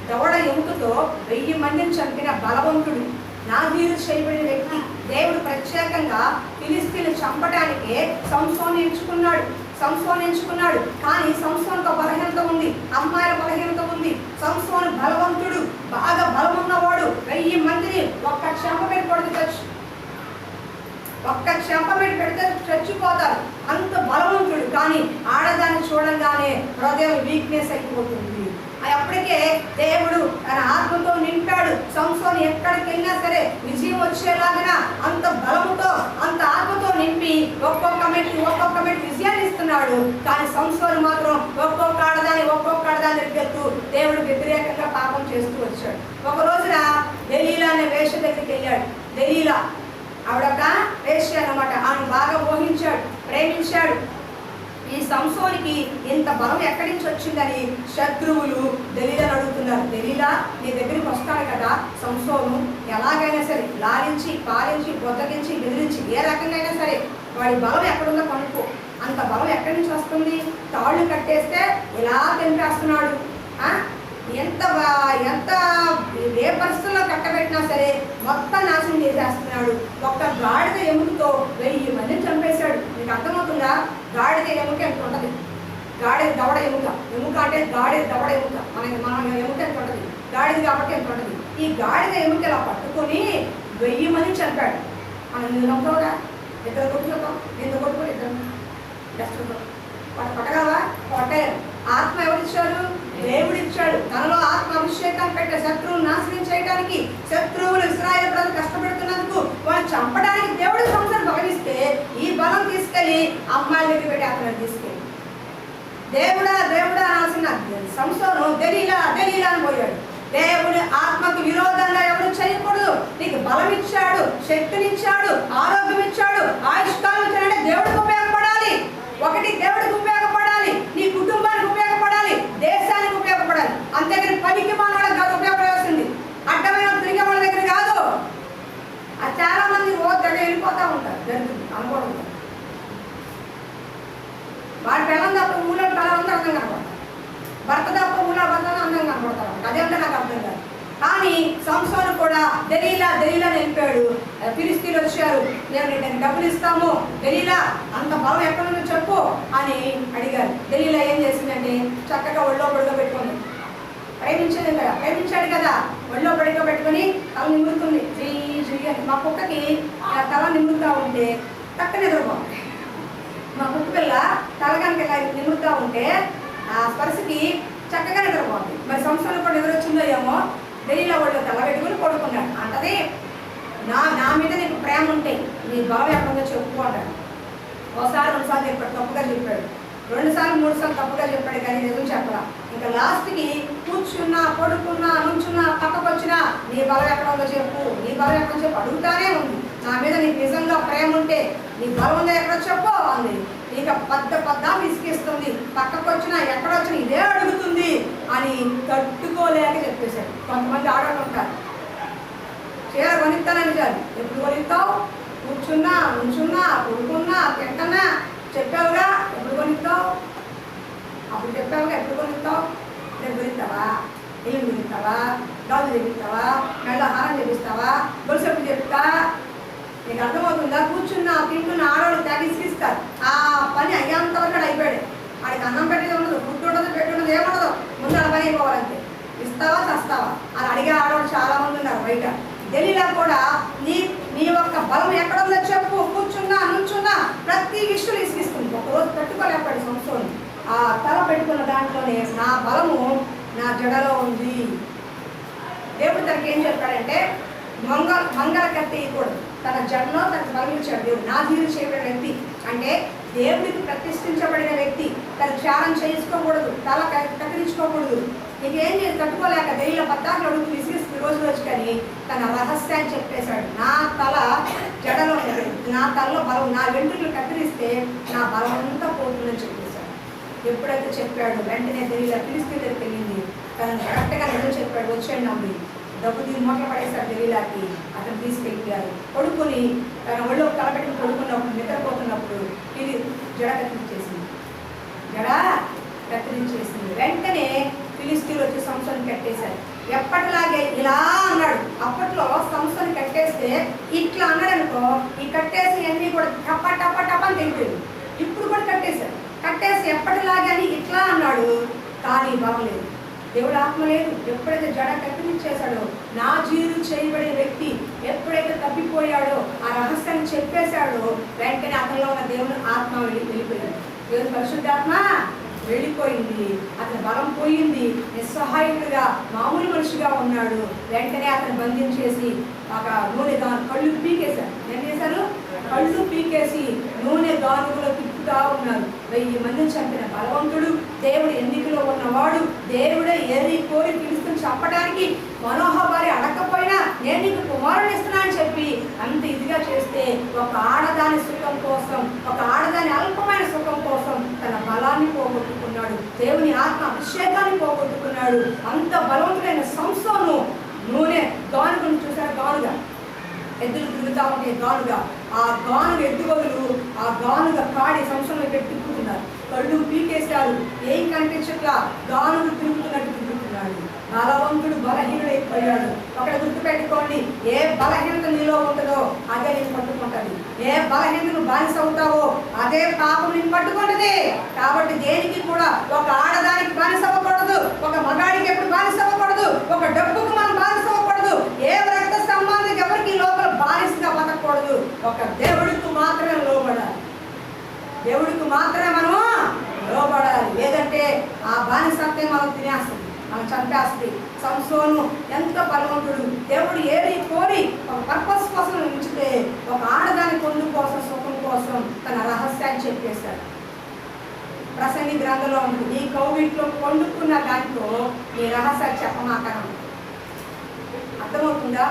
దవడ ఎముకతో 1000 మందిని చంపిన బలవంతుడు, నాజీరు చేయబడిన వ్యక్తి. దేవుడు ప్రత్యేకంగా ఫిలిస్తీన్లు చంపడానికే సంసోను ఎంచుకున్నాడు. కానీ సంసోనుకు బలహీనత ఉంది, అమ్మాయిల బలహీనత ఉంది. సంసోను బలవంతుడు, బాగా బలమున్నవాడు. 1000 మందిని ఒక్క చెంప పెడితే చచ్చిపోతారు, అంత బలవంతుడు. కానీ ఆడదాన్ని చూడంగానే హృదయం వీక్నెస్ అయిపోతుంది. అప్పటికే దేవుడు తన ఆత్మతో నింపాడు. సంసోను ఎక్కడికి వెళ్ళినా సరే విజయం వచ్చేలాగా అంత బలముతో, అంత ఆత్మతో నింపి ఒక్కొక్క మెట్టు విజయాన్ని ఇస్తున్నాడు. కానీ సంసోను మాత్రం ఒక్కొక్క ఆడదాన్ని ఎత్తు దేవుడు వ్యతిరేకంగా పాపం చేస్తూ వచ్చాడు. ఒక రోజున దెలీలా అనే వేష దగ్గరికి వెళ్ళాడు. దెలీలా ఆవిడొక వేశ్య అన్నమాట. ఆమెను బాగా మోహించాడు, ప్రేమించాడు. ఈ సంసోనికి ఇంత బలం ఎక్కడి నుంచి వచ్చిందని శత్రువులు దెలీలాను అడుగుతున్నారు. దెలీలా నీ దగ్గరికి వస్తాడు కదా సంసోను, ఎలాగైనా సరే లాలించి, పాలించి, బొద్దగించి, బెదిరించి, ఏ రకంగా అయినా సరే వాడి బలం ఎక్కడుందో కనుక్కో. అంత బలం ఎక్కడి నుంచి వస్తుంది? తాళ్ళు కట్టేస్తే ఇలా తెంపేస్తున్నాడు. ఎంత ఏ పరిస్థితుల్లో కట్టబెట్టినా సరే మొత్తం నాశనం చేసేస్తున్నాడు. ఒక్క గాడిద ఎముకతో 1000 మందిని చంపేశాడు. మీకు అర్థమవుతుందా? గాడిద ఎముక ఎంత ఉంటుంది? గాడిద దవడ ఎముక అంటే గాడిద దవడ ఎముక, మన ఎముక ఎంత ఉంటుంది? గాడిద కాబట్టి ఎంత ఉంటుంది? ఈ గాడిద ఎముక ఇలా పట్టుకొని 1000 మందిని చంపాడు. మనం నువ్వు నమ్ముతావుగా? ఇద్దరు కొట్టుకుంటాం, ఎందుకు కొట్టుకుని ఇద్దరు డస్టుకుంటాం. పట్టగలవా? పట్టలేరు. ఆత్మ ఎవరిచ్చాడు? దేవుడు ఇచ్చాడు. తనలో ఆత్మ అభిషేకాన్ని పెట్టే శత్రువులు నాశనం చేయడానికి, శత్రువులు ఇశ్రాయేలు ప్రజలు కష్టపెడుతున్నందుకు వాళ్ళు చంపడానికి దేవుడు సంవత్సరం బలమిస్తే ఈ బలం తీసుకెళ్ళి అమ్మాయిల దగ్గర పెట్టి అతను తీసుకెళ్ళి దేవుడా అనాల్సిన సంసోను దెలీలా అని పోయాడు. దేవుడి ఆత్మకు విరోధంగా ఎవరు చేయకూడదు. నీకు బలం ఇచ్చాడు, శక్తినిచ్చాడు, ఆరోగ్యం ఇచ్చాడు, ఆయుష్కాలం ఇచ్చాడంటే దేవుడికి ఉపయోగపడాలి. ఒకటి దేవుడికి ఉపయోగపడాలి, నీ కుటుంబానికి ఉపయోగపడాలి, దేశానికి ఉపయోగపడాలి. అంతేగాని పనికి మానవాళ్ళకి కాదు ఉపయోగపడాల్సింది, అడ్డమైన తిరిగే వాళ్ళ దగ్గర కాదు. అది చాలా మంది దగ్గర వెళ్ళిపోతూ ఉంటారు, జరుగుతుంది అనుకోవడం. వాడి పిల్లలు తప్ప ఊళ్ళో పిల్లలందరూ అర్థం కనపడతారు, భర్త తప్ప ఊళ్ళో భర్తలు అందం కనపడతారు. అదేంటే నాకు అర్థం కాదు. కానీ సంసోను కూడా దెలీలా వెళ్ళిపోయాడు. ఫిలిస్తీన్లు వచ్చారు, నేను డబ్బులు ఇస్తాము, దెలీలా అంత బలం ఎక్కడ నుండి చెప్పు అని అడిగారు. దెలీలా ఏం చేసిందంటే చక్కగా ఒళ్ళో పడుకోబెట్టుకుంది. ప్రేమించాడు కదా, ఒళ్ళో పడుకోబెట్టుకొని తల నిమురుతుంది. మా కుక్కకి తల నిమురుతూ ఉంటే పక్కన ఎదురుకోండి. మా కుక్క పిల్ల తలగానికి ఇలా నిమురుతూ ఉంటే ఆ స్పర్శకి చక్కగా నిద్రపోతుంది. మరి సంవత్సరంలో కూడా నిద్ర వచ్చిందో ఏమో ఢిల్లీలో వాళ్ళు తల పెట్టుకుని పడుకున్నాడు. అంటది నా మీద నీకు ప్రేమ ఉంటే నీ బావ ఎక్కడో చెప్పుకుంటాడు. ఒకసారి 2 సార్లు చెప్పాడు, తప్పుగా చెప్పాడు. 2 సార్లు 3 సార్లు తప్పుగా చెప్పాడు, కానీ నిజం చెప్పరా. ఇంకా లాస్ట్కి కూర్చున్నా, పడుకున్నా, నుంచున్నా, పక్కకు వచ్చినా నీ బలం ఎక్కడ ఉందో చెప్పు, నీ బలం ఎక్కడో చెప్పు అడుగుతానే ఉంది. నా మీద నీకు నిజంగా ప్రేమ ఉంటే నీ బలం ఉందో ఎక్కడో చెప్పు అంది. ఇక పెద్ద విసిగిస్తుంది. పక్కకు వచ్చినా ఎక్కడొచ్చినా ఇదే అడుగుతుంది అని తట్టుకోలేక చెప్పేశాడు. కొంతమంది ఆడవాళ్ళు ఉంటారు, చీర కొనిస్తానని చాలు, ఎప్పుడు కొనిస్తావు, కూర్చున్నా, నుంచున్నా, పడుకున్నా, తింటన్నా చెప్పావుగా, ఎప్పుడు కొనిస్తావు, అప్పుడు చెప్పావుగా, ఎప్పుడు కొనిస్తావు, రేపు కొనిస్తావా, ఇల్లు కొనిస్తావా, గాజు చేపిస్తావా, మెళ్ళ హారం చేపిస్తావా, గొలుసెప్పుడు చెప్తా, నీకు అర్థమవుతుందా. కూర్చున్నా, తింటున్న ఆడవాళ్ళు తెగిస్తారు. ఆ పని అయ్యేంతవరకు అయిపోయాడు. వాడికి అన్నం పెట్టేది ఉండదు, ఫుడ్ ఉండదు, పెట్టి ఉండదు, ఏముండదు, ముందు అలా పని అయిపోవాలంటే. ఇస్తావా చస్తావా అని అడిగే ఆడవాళ్ళు చాలా మంది ఉన్నారు బయట. ఢిల్లీలో కూడా నీ యొక్క బలం ఎక్కడుందో చెప్పు, కూర్చున్నా, నుంచున్నా ప్రతి విషయం ఇసుకిస్తుంది. ఒకరోజు తట్టుకోలేకపోయాడు సంవత్సరం. ఆ తల పెట్టుకున్న దాంట్లోనే నా బలము నా జడలో ఉంది. దేవుడు తనకి ఏం చెప్పాడంటే మంగళ కట్టేయకూడదు, తన జడలో తనకు బలం ఇచ్చాడు దేవుడు. నా జీవి చేయబడిన వ్యక్తి అంటే దేవుడికి ప్రతిష్ఠించబడిన వ్యక్తి తన ధ్యానం చేసుకోకూడదు, తల కత్తిరించుకోకూడదు. నీకేం చేసి తట్టుకోలేక ఢిల్లీలో పద్దాకులు అడుగుతూ విసిగిస్తుంది రోజు కానీ తన రహస్యాన్ని చెప్పేశాడు. నా తల జడలో నా తలలో బలం, నా వెంట్రుకలు కత్తిరిస్తే నా బలం అంతా పోతుందని చెప్పేశాడు. ఎప్పుడైతే చెప్పాడు వెంటనే ఢిల్లీలో ఫిలిస్తీన్ దగ్గరికి వెళ్ళింది. తనను కరెక్ట్గా నిజం చెప్పాడు. వచ్చాడు నమ్మి డబ్బు దీన్ని మూటలు పడేశాడు. ఢిల్లీలోకి అతను తీసుకెళ్ళిపోయారు. పడుకొని తన ఒళ్ళో కలపెట్టుకుని పడుకున్నప్పుడు, నిద్రపోతున్నప్పుడు ఇది జడ కత్తిరించేసింది. వెంటనే ఫిలిస్తీన్లు వచ్చి సంస్థను కట్టేశారు. ఎప్పటిలాగే ఇలా అన్నాడు. అప్పట్లో సంస్థను కట్టేస్తే ఇట్లా అన్నాడు అనుకో, ఈ కట్టేసి అన్నీ కూడా టప్ప టప్ప టప్ప అని తెలిపేది. ఇప్పుడు కూడా కట్టేశారు. కట్టేసి ఎప్పటిలాగే అని ఇట్లా అన్నాడు, కానీ బలం లేదు, దేవుడు ఆత్మ లేదు. ఎప్పుడైతే జడ కత్తిరించేశాడో, నా జీరు చేయబడే వ్యక్తి ఎప్పుడైతే తప్పిపోయాడో, ఆ రహస్యాన్ని చెప్పేశాడో, వెంటనే అతనిలో ఉన్న దేవుని ఆత్మ వెళ్ళిపోయింది. దేవుని పరిశుద్ధాత్మ వెళ్ళిపోయింది. అతని బలం పోయింది. నిస్సహాయుడిగా మామూలు మనిషిగా ఉన్నాడు. వెంటనే అతను బంధించేసి ఒక నూనె కళ్ళు పీకేశారు. ఏం చేశారు? కళ్ళు పీకేసి నూనె గానుగులో తిప్పుతా ఉన్నారు. 1000 మందిని చంపిన బలవంతుడు, దేవుడు ఎన్నికలో ఉన్నవాడు, దేవుడే ఏరి కోరి పిలుస్తుని చంపడానికి మనోహరి అడగకపోయినా నేను నీకు కుమారుని ఇస్తున్నా అని చెప్పి అంత ఇదిగా చేస్తే ఒక ఆడదాని సుఖం కోసం, ఒక ఆడదాని అల్పమైన సుఖం కోసం తన బలాన్ని పోగొట్టుకున్నాడు. దేవుని ఆత్మ అభిషేకాన్ని పోగొట్టుకున్నాడు. అంత బలవంతుడైన సంసోను నూనె గానుగును చూశారు. గానుగా ఎద్దులు తిరుగుతా ఉంటే గానుగా, ఆ గానుగ ఎద్దుగోలు ఆ గానుగ కాడి సంవత్సరంలో పెట్టి తిప్పుతున్నారు. కళ్ళు పీకేశారు. ఏం కనిపించట్లా, గానుగు తిరుగుతున్నట్టు తిరుగుతున్నాడు. బలవంతుడు బలహీనుడైపోయాడు. అక్కడ గుర్తుపెట్టుకోండి, ఏ బలహీనత నీలో ఉంటుందో అదే నేను పట్టుకుంటుంది. ఏ బలహీనతను బానిస అవుతావో అదే పాపం నేను పట్టుకుంటుంది. కాబట్టి దేనికి కూడా ఒక ఆడదానికి బానిస అవ్వకూడదు, ఒక మగాడికి ఎప్పుడు బానిస అవ్వకూడదు, ఒక డబ్బుకు మనం బానిస అవ్వకూడదు, ఏ రక్త సంబంధికి ఎవరికి లోపల బానిసగా బతకూడదు. ఒక దేవుడికి మాత్రమే లోబడాలి, దేవుడికి మాత్రమే మనము లోబడాలి. లేదంటే ఆ బానిసత్వం మనం తినేస్తుంది, మనం చంపేస్తుంది. సంసోను ఎంత బలవంతుడు, దేవుడు ఏది కోరి ఒక పర్పస్ కోసం ఉంచితే ఒక ఆడదాని పొందు కోసం, సుఖం కోసం తన రహస్యాన్ని చెప్పేశాడు. ప్రసంగి గ్రంథంలో ఉంది, నీ కోవిడ్లో పండుకున్న దాంతో నీ రహస్యాన్ని చెప్పమాకరం. అర్థమవుతుందా?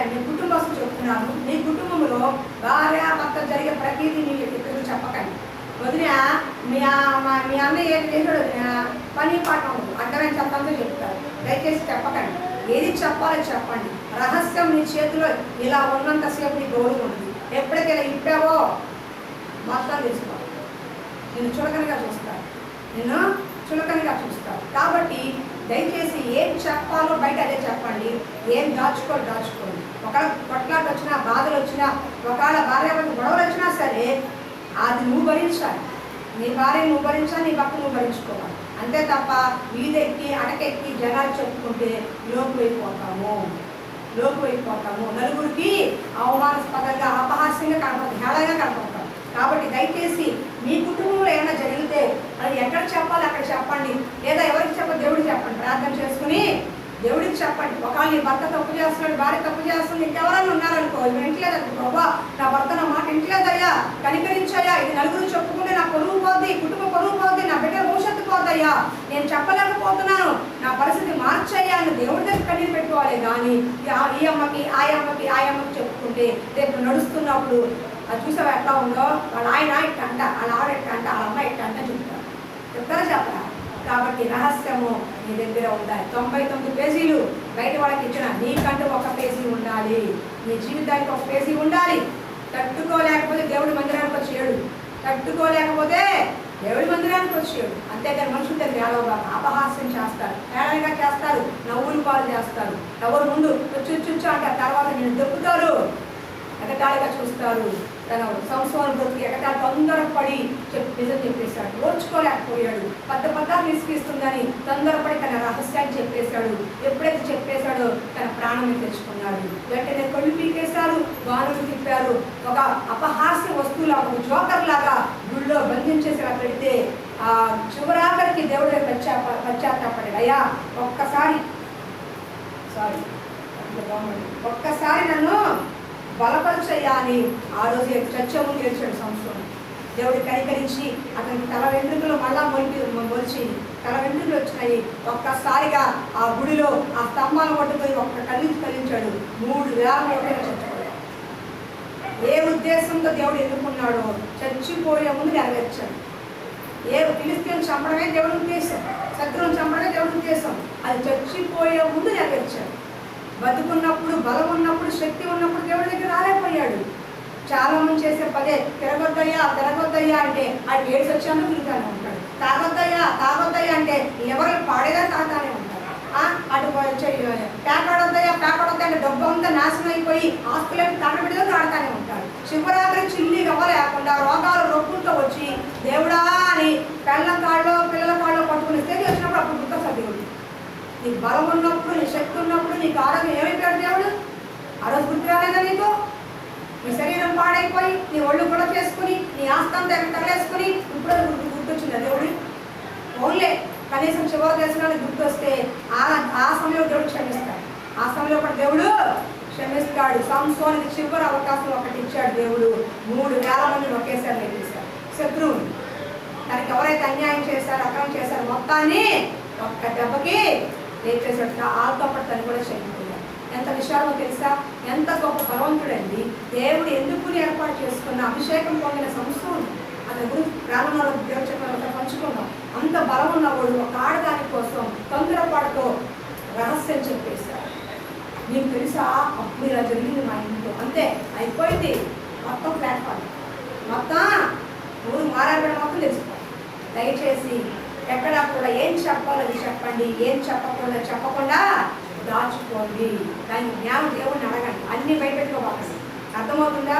మీ కుటుంబస్తులు చెప్తున్నాను, మీ కుటుంబంలో భార్య భర్త జరిగే ప్రతిదీ మీరు ఎదురు చెప్పకండి. వదిన మీ అన్నయ్య ఏం చేశాడు, పని పాట ఉండదు, అడ్డమైన చెప్పడంతో చెప్తారు. దయచేసి చెప్పకండి. ఏది చెప్పాలో చెప్పండి. రహస్యం నీ చేతిలో ఇలా ఉన్నంతసేపు నీ గౌరవం ఉంటుంది. ఎప్పుడైతే ఇలా ఇప్పావో మొత్తం తీసుకోవాలి. నిన్ను చులకనగా చూస్తారు, నిన్ను చులకనగా చూస్తారు. కాబట్టి దయచేసి ఏం చెప్పాలో బయట అదే చెప్పండి. ఏం దాచుకోండి. ఒకవేళ కొట్లాట వచ్చినా, బాధలు వచ్చినా, ఒకవేళ భార్యాభర్త గొడవలు వచ్చినా సరే అది నువ్వు భరించాలి. నీ భార్య నువ్వు భరించాలి, నీ భర్త నువ్వు భరించుకోవాలి. అంతే తప్ప వీధెక్కి అటకెక్కి జనాలు చెప్పుకుంటే లోకువైపోతాము. నలుగురికి అవమానాస్పదంగా, అపహాస్యంగా కనపడతాం, హేళంగా కనపడతాం. కాబట్టి దయచేసి మీ కుటుంబంలో ఏమైనా జరిగితే అది ఎక్కడ చెప్పాలి అక్కడ చెప్పండి, లేదా ఎవరికి చెప్పాలి దేవుడికి చెప్పండి. ప్రార్థన చేసుకుని దేవుడికి చెప్పండి. ఒకవేళ నీ భర్త తప్పు చేస్తున్నాడు, భార్య తప్పు చేస్తుంది, ఇంకెవరైనా ఉన్నారనుకో, ఇవి ఇంట్లేదండి, ప్రభా నా భర్త నా మాట ఇంట్లేదయ్యా, కనికరించయ్యా, ఇది నలుగురు చెప్పుకుంటే నా పొరుగు పోద్ది, కుటుంబ పొరుగు పోద్ది, నా బిడ్డ భవిష్యత్తు పోద్దయ్యా, నేను చెప్పలేకపోతున్నాను, నా పరిస్థితి మార్చయ్యా అని దేవుడి దగ్గర కన్నీరు పెట్టుకోవాలి. కానీ ఈ అమ్మకి ఆ అమ్మకి చెప్పుకుంటే రేపు నడుస్తున్నప్పుడు అది చూసావు ఎట్లా ఉందో, వాళ్ళ ఆయన ఇట్టంట, వాళ్ళ ఆవిడ ఇట్టంట, వాళ్ళ అమ్మ ఇట్టంట చెప్తారా చెప్పరా? కాబట్టి రహస్యము నీ దగ్గర ఉండాలి. 99 పేజీలు బయట వాళ్ళకి ఇచ్చిన, నీకంటూ ఒక పేజీ ఉండాలి, నీ జీవితానికి ఒక పేజీ ఉండాలి. తట్టుకోలేకపోతే దేవుడి మందిరానికి వచ్చేయడు, తట్టుకోలేకపోతే దేవుడి మందిరానికి వచ్చేయడు. అంతేగాని మనుషుల దగ్గర ఏడవగా అపహాస్యం చేస్తారు, ఏడగా చేస్తారు, నవ్వులు పాలు చేస్తారు, ఎవరు ముందు చుచ్చు అంటారు, తర్వాత నేను దొక్కుతారు, ఎగటాళిగా చూస్తారు. తన సంవత్సరం బ్రతికి ఎగటాలు తొందరపడి నిజం చెప్పేశాడు, ఓర్చుకోలేకపోయాడు, పెద్ద విసిగిస్తుందని తొందరపడి తన రహస్యాన్ని చెప్పేశాడు. ఎప్పుడైతే చెప్పేశాడో తన ప్రాణం తెచ్చుకున్నాడు. వెంటనే కళ్ళు పీకేశారు, గానులు తిప్పారు, ఒక అపహాస్య వస్తువులా, ఒక జోకర్ లాగా గుళ్ళో బంధించేసి పెడితే ఆ చివరాఖరికి దేవుడి పశ్చాత్తాపడి, అయ్యా ఒక్కసారి నన్ను బలపరచయ్యా అని ఆ రోజు చర్చ ముందు ఏడ్చాడు సంవత్సరం. దేవుడు కనికరించి అతనికి తల వెంట్రుకలు మళ్ళా మొలిచి తల వెంట్రుకలు వచ్చినాయి. ఒక్కసారిగా ఆ గుడిలో ఆ స్తంభాలు పట్టుకొని ఒక్క కలించాడు. 3,000 చచ్చిపోయాడు. ఏ ఉద్దేశంతో దేవుడు ఎన్నుకున్నాడో చచ్చిపోయే ముందు నెరవేర్చాడు. ఫిలిస్తీయులను చంపడమే దేవుడి ఉద్దేశం, శత్రువులను చంపడమే దేవుడి ఉద్దేశం, అది చచ్చిపోయే ముందు నెరవేర్చాడు. బతుకున్నప్పుడు, బలం ఉన్నప్పుడు, శక్తి ఉన్నప్పుడు దేవుడి దగ్గర రాలేకపోయాడు. చాలా మంది చేసే పదే తిరగొద్దయ్యా అంటే ఆ ఏడ్స్ వచ్చాను తిరుగుతానే ఉంటాడు. తాగొద్దయ్యా అంటే ఎవరు పాడేదా తాగుతానే ఉంటాడు. అటు పేకాడొద్దయ్యా అంటే డబ్బు అంతా నాశనం అయిపోయి ఆస్తులకి తాడబిడిగా ఆడుతూనే ఉంటాడు. శివరాత్రి చిల్లి గవ్వ లేకుండా రోగాలు రొప్పులతో వచ్చి దేవుడా అని పిల్లల కాళ్ళు పట్టుకుని స్థితి వచ్చినప్పుడు అప్పుడు గుర్త సర్దిగుడు. నీకు బలం ఉన్నప్పుడు, నీ శక్తి ఉన్నప్పుడు, నీకు ఆరోగ్యం ఏమైపోయాడు దేవుడు? ఆ రోజు గుర్తు రాలేదా నీకు? నీ శరీరం పాడైపోయి నీ ఒళ్ళు కూడా చేసుకుని నీ ఆస్తంతా తగలేసుకుని ఇప్పుడు గుర్తొచ్చిందా దేవుడు? ఓన్లే కనీసం చివరి దేశానికి గుర్తొస్తే ఆ సమయంలో దేవుడు క్షమిస్తాడు. ఆ సమయంలో కూడా దేవుడు క్షమిస్తాడు. సంసోనికి చివరి అవకాశం ఒకటి ఇచ్చాడు దేవుడు. 3,000 మందిని ఒకేసారి లేపేశాడు. శత్రువుని తనకి ఎవరైతే అన్యాయం చేశారో, అక్రమం చేశారో మొత్తాన్ని ఒక్క దెబ్బకి లేపేశాడు. ఆతో పాటు తను కూడా చనిపోయాడు. ఎంత విషయాలో తెలుసా? ఎంత గొప్ప బలవంతుడండి. దేవుడు ఎందుకు ఏర్పాటు చేసుకున్న అభిషేకం పొందిన సంస్థలు అతని గురించి ప్రాణంలో దేవుడు చెప్పిన పంచుకున్నాం. అంత బలం ఉన్నవాడు ఒక ఆడదాని కోసం తొందరపాటుతో రహస్యం చెప్పేశాడు. నీకు తెలుసా అప్పుడు ఇలా జరిగింది మా ఇంట్లో, అంతే అయిపోయింది. మొత్తం ప్లాట్ఫామ్ మొత్తం ఊరు మారాబడి మొత్తం తెలుసుకోవాలి. దయచేసి ఎక్కడ కూడా ఏం చెప్పాలో అది చెప్పండి, ఏం చెప్పకుండా దాచుకోండి. దానికి జ్ఞానం దేవుడిని అడగండి. అన్ని బయటపెట్టుకోవాలి. అర్థమవుతుందా?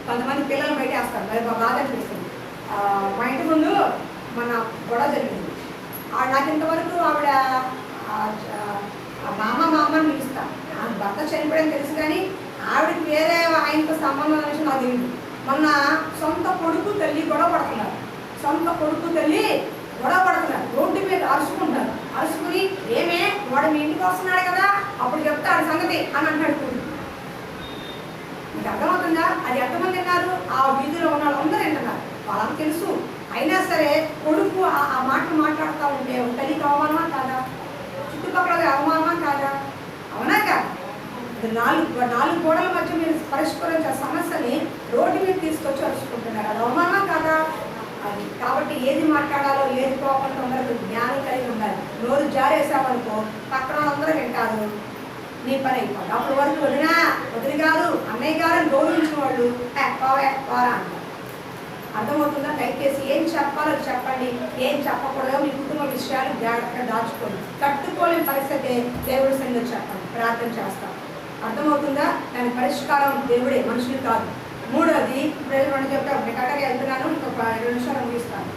కొంతమంది పిల్లలు బయట వేస్తారు, మరి బాధ అనిపిస్తుంది. మా ఇంటి ముందు మన గొడవ జరిగింది. నాకు ఇంతవరకు ఆవిడ మా అమ్మని పిలుస్తాను. నాకు భర్త చనిపోయాడని తెలుసు, కానీ ఆవిడకి వేరే ఆయనతో సంబంధం అనేసి నాకు తెలియదు. మొన్న సొంత కొడుకు తల్లి గొడవ పడుతున్నారు. రోడ్డు మీద అరుచుకుంటారు. అరుచుకుని ఏమే వాడు మీ ఇంటికి వస్తున్నాడు కదా, అప్పుడు చెప్తాడు సంగతి అని అంటాడు కొడుకు. మీకు అర్థమవుతుందా? అది ఎంతమంది విన్నారు? ఆ వీధిలో ఉన్న వాళ్ళందరూ వింటున్నారు. వాళ్ళకి తెలుసు. అయినా సరే కొడుకు ఆ మాటలు మాట్లాడుతూ ఉంటే తల్లికి అవమానమా కాదా? చుట్టుపక్కల అవమానమా కాదా? అవునా కాదు? నాలుగు గోడల మధ్య మీరు పరిష్కరించే సమస్యని రోడ్డు మీద తీసుకొచ్చి అరుచుకుంటున్నారు. అది అవమానమా కాదా? అది కాబట్టి ఏది మాట్లాడాలో ఏది పోకుండా ఉండదు, జ్ఞానం కలిగి ఉండాలి. నోరు జారేసామనుకో పక్కన వాళ్ళందరూ వింటారు, నీ పని అయిపోతుంది. అప్పుడు వరకు వదిలి గారు అన్నయ్య గారు అని గౌరవించిన వాళ్ళు పోరా అంటారు. అర్థమవుతుందా? దయచేసి ఏం చెప్పాలో చెప్పండి, ఏం చెప్పకూడదో మీ కుటుంబ విషయాలు జాగ్రత్తగా దాచుకోండి. కట్టుకోలేని పరిస్థితి దేవుడి సన్నిధిలో చెప్పండి, ప్రార్థన చేస్తాం. అర్థమవుతుందా? దాని పరిష్కారం దేవుడే, మనుషులు కాదు. మూడోది ఇప్పుడు చెప్తాను, మీకు అక్కడికి వెళ్తున్నాను, ఇంకొక 2 నిమిషాలు ముగిస్తాను.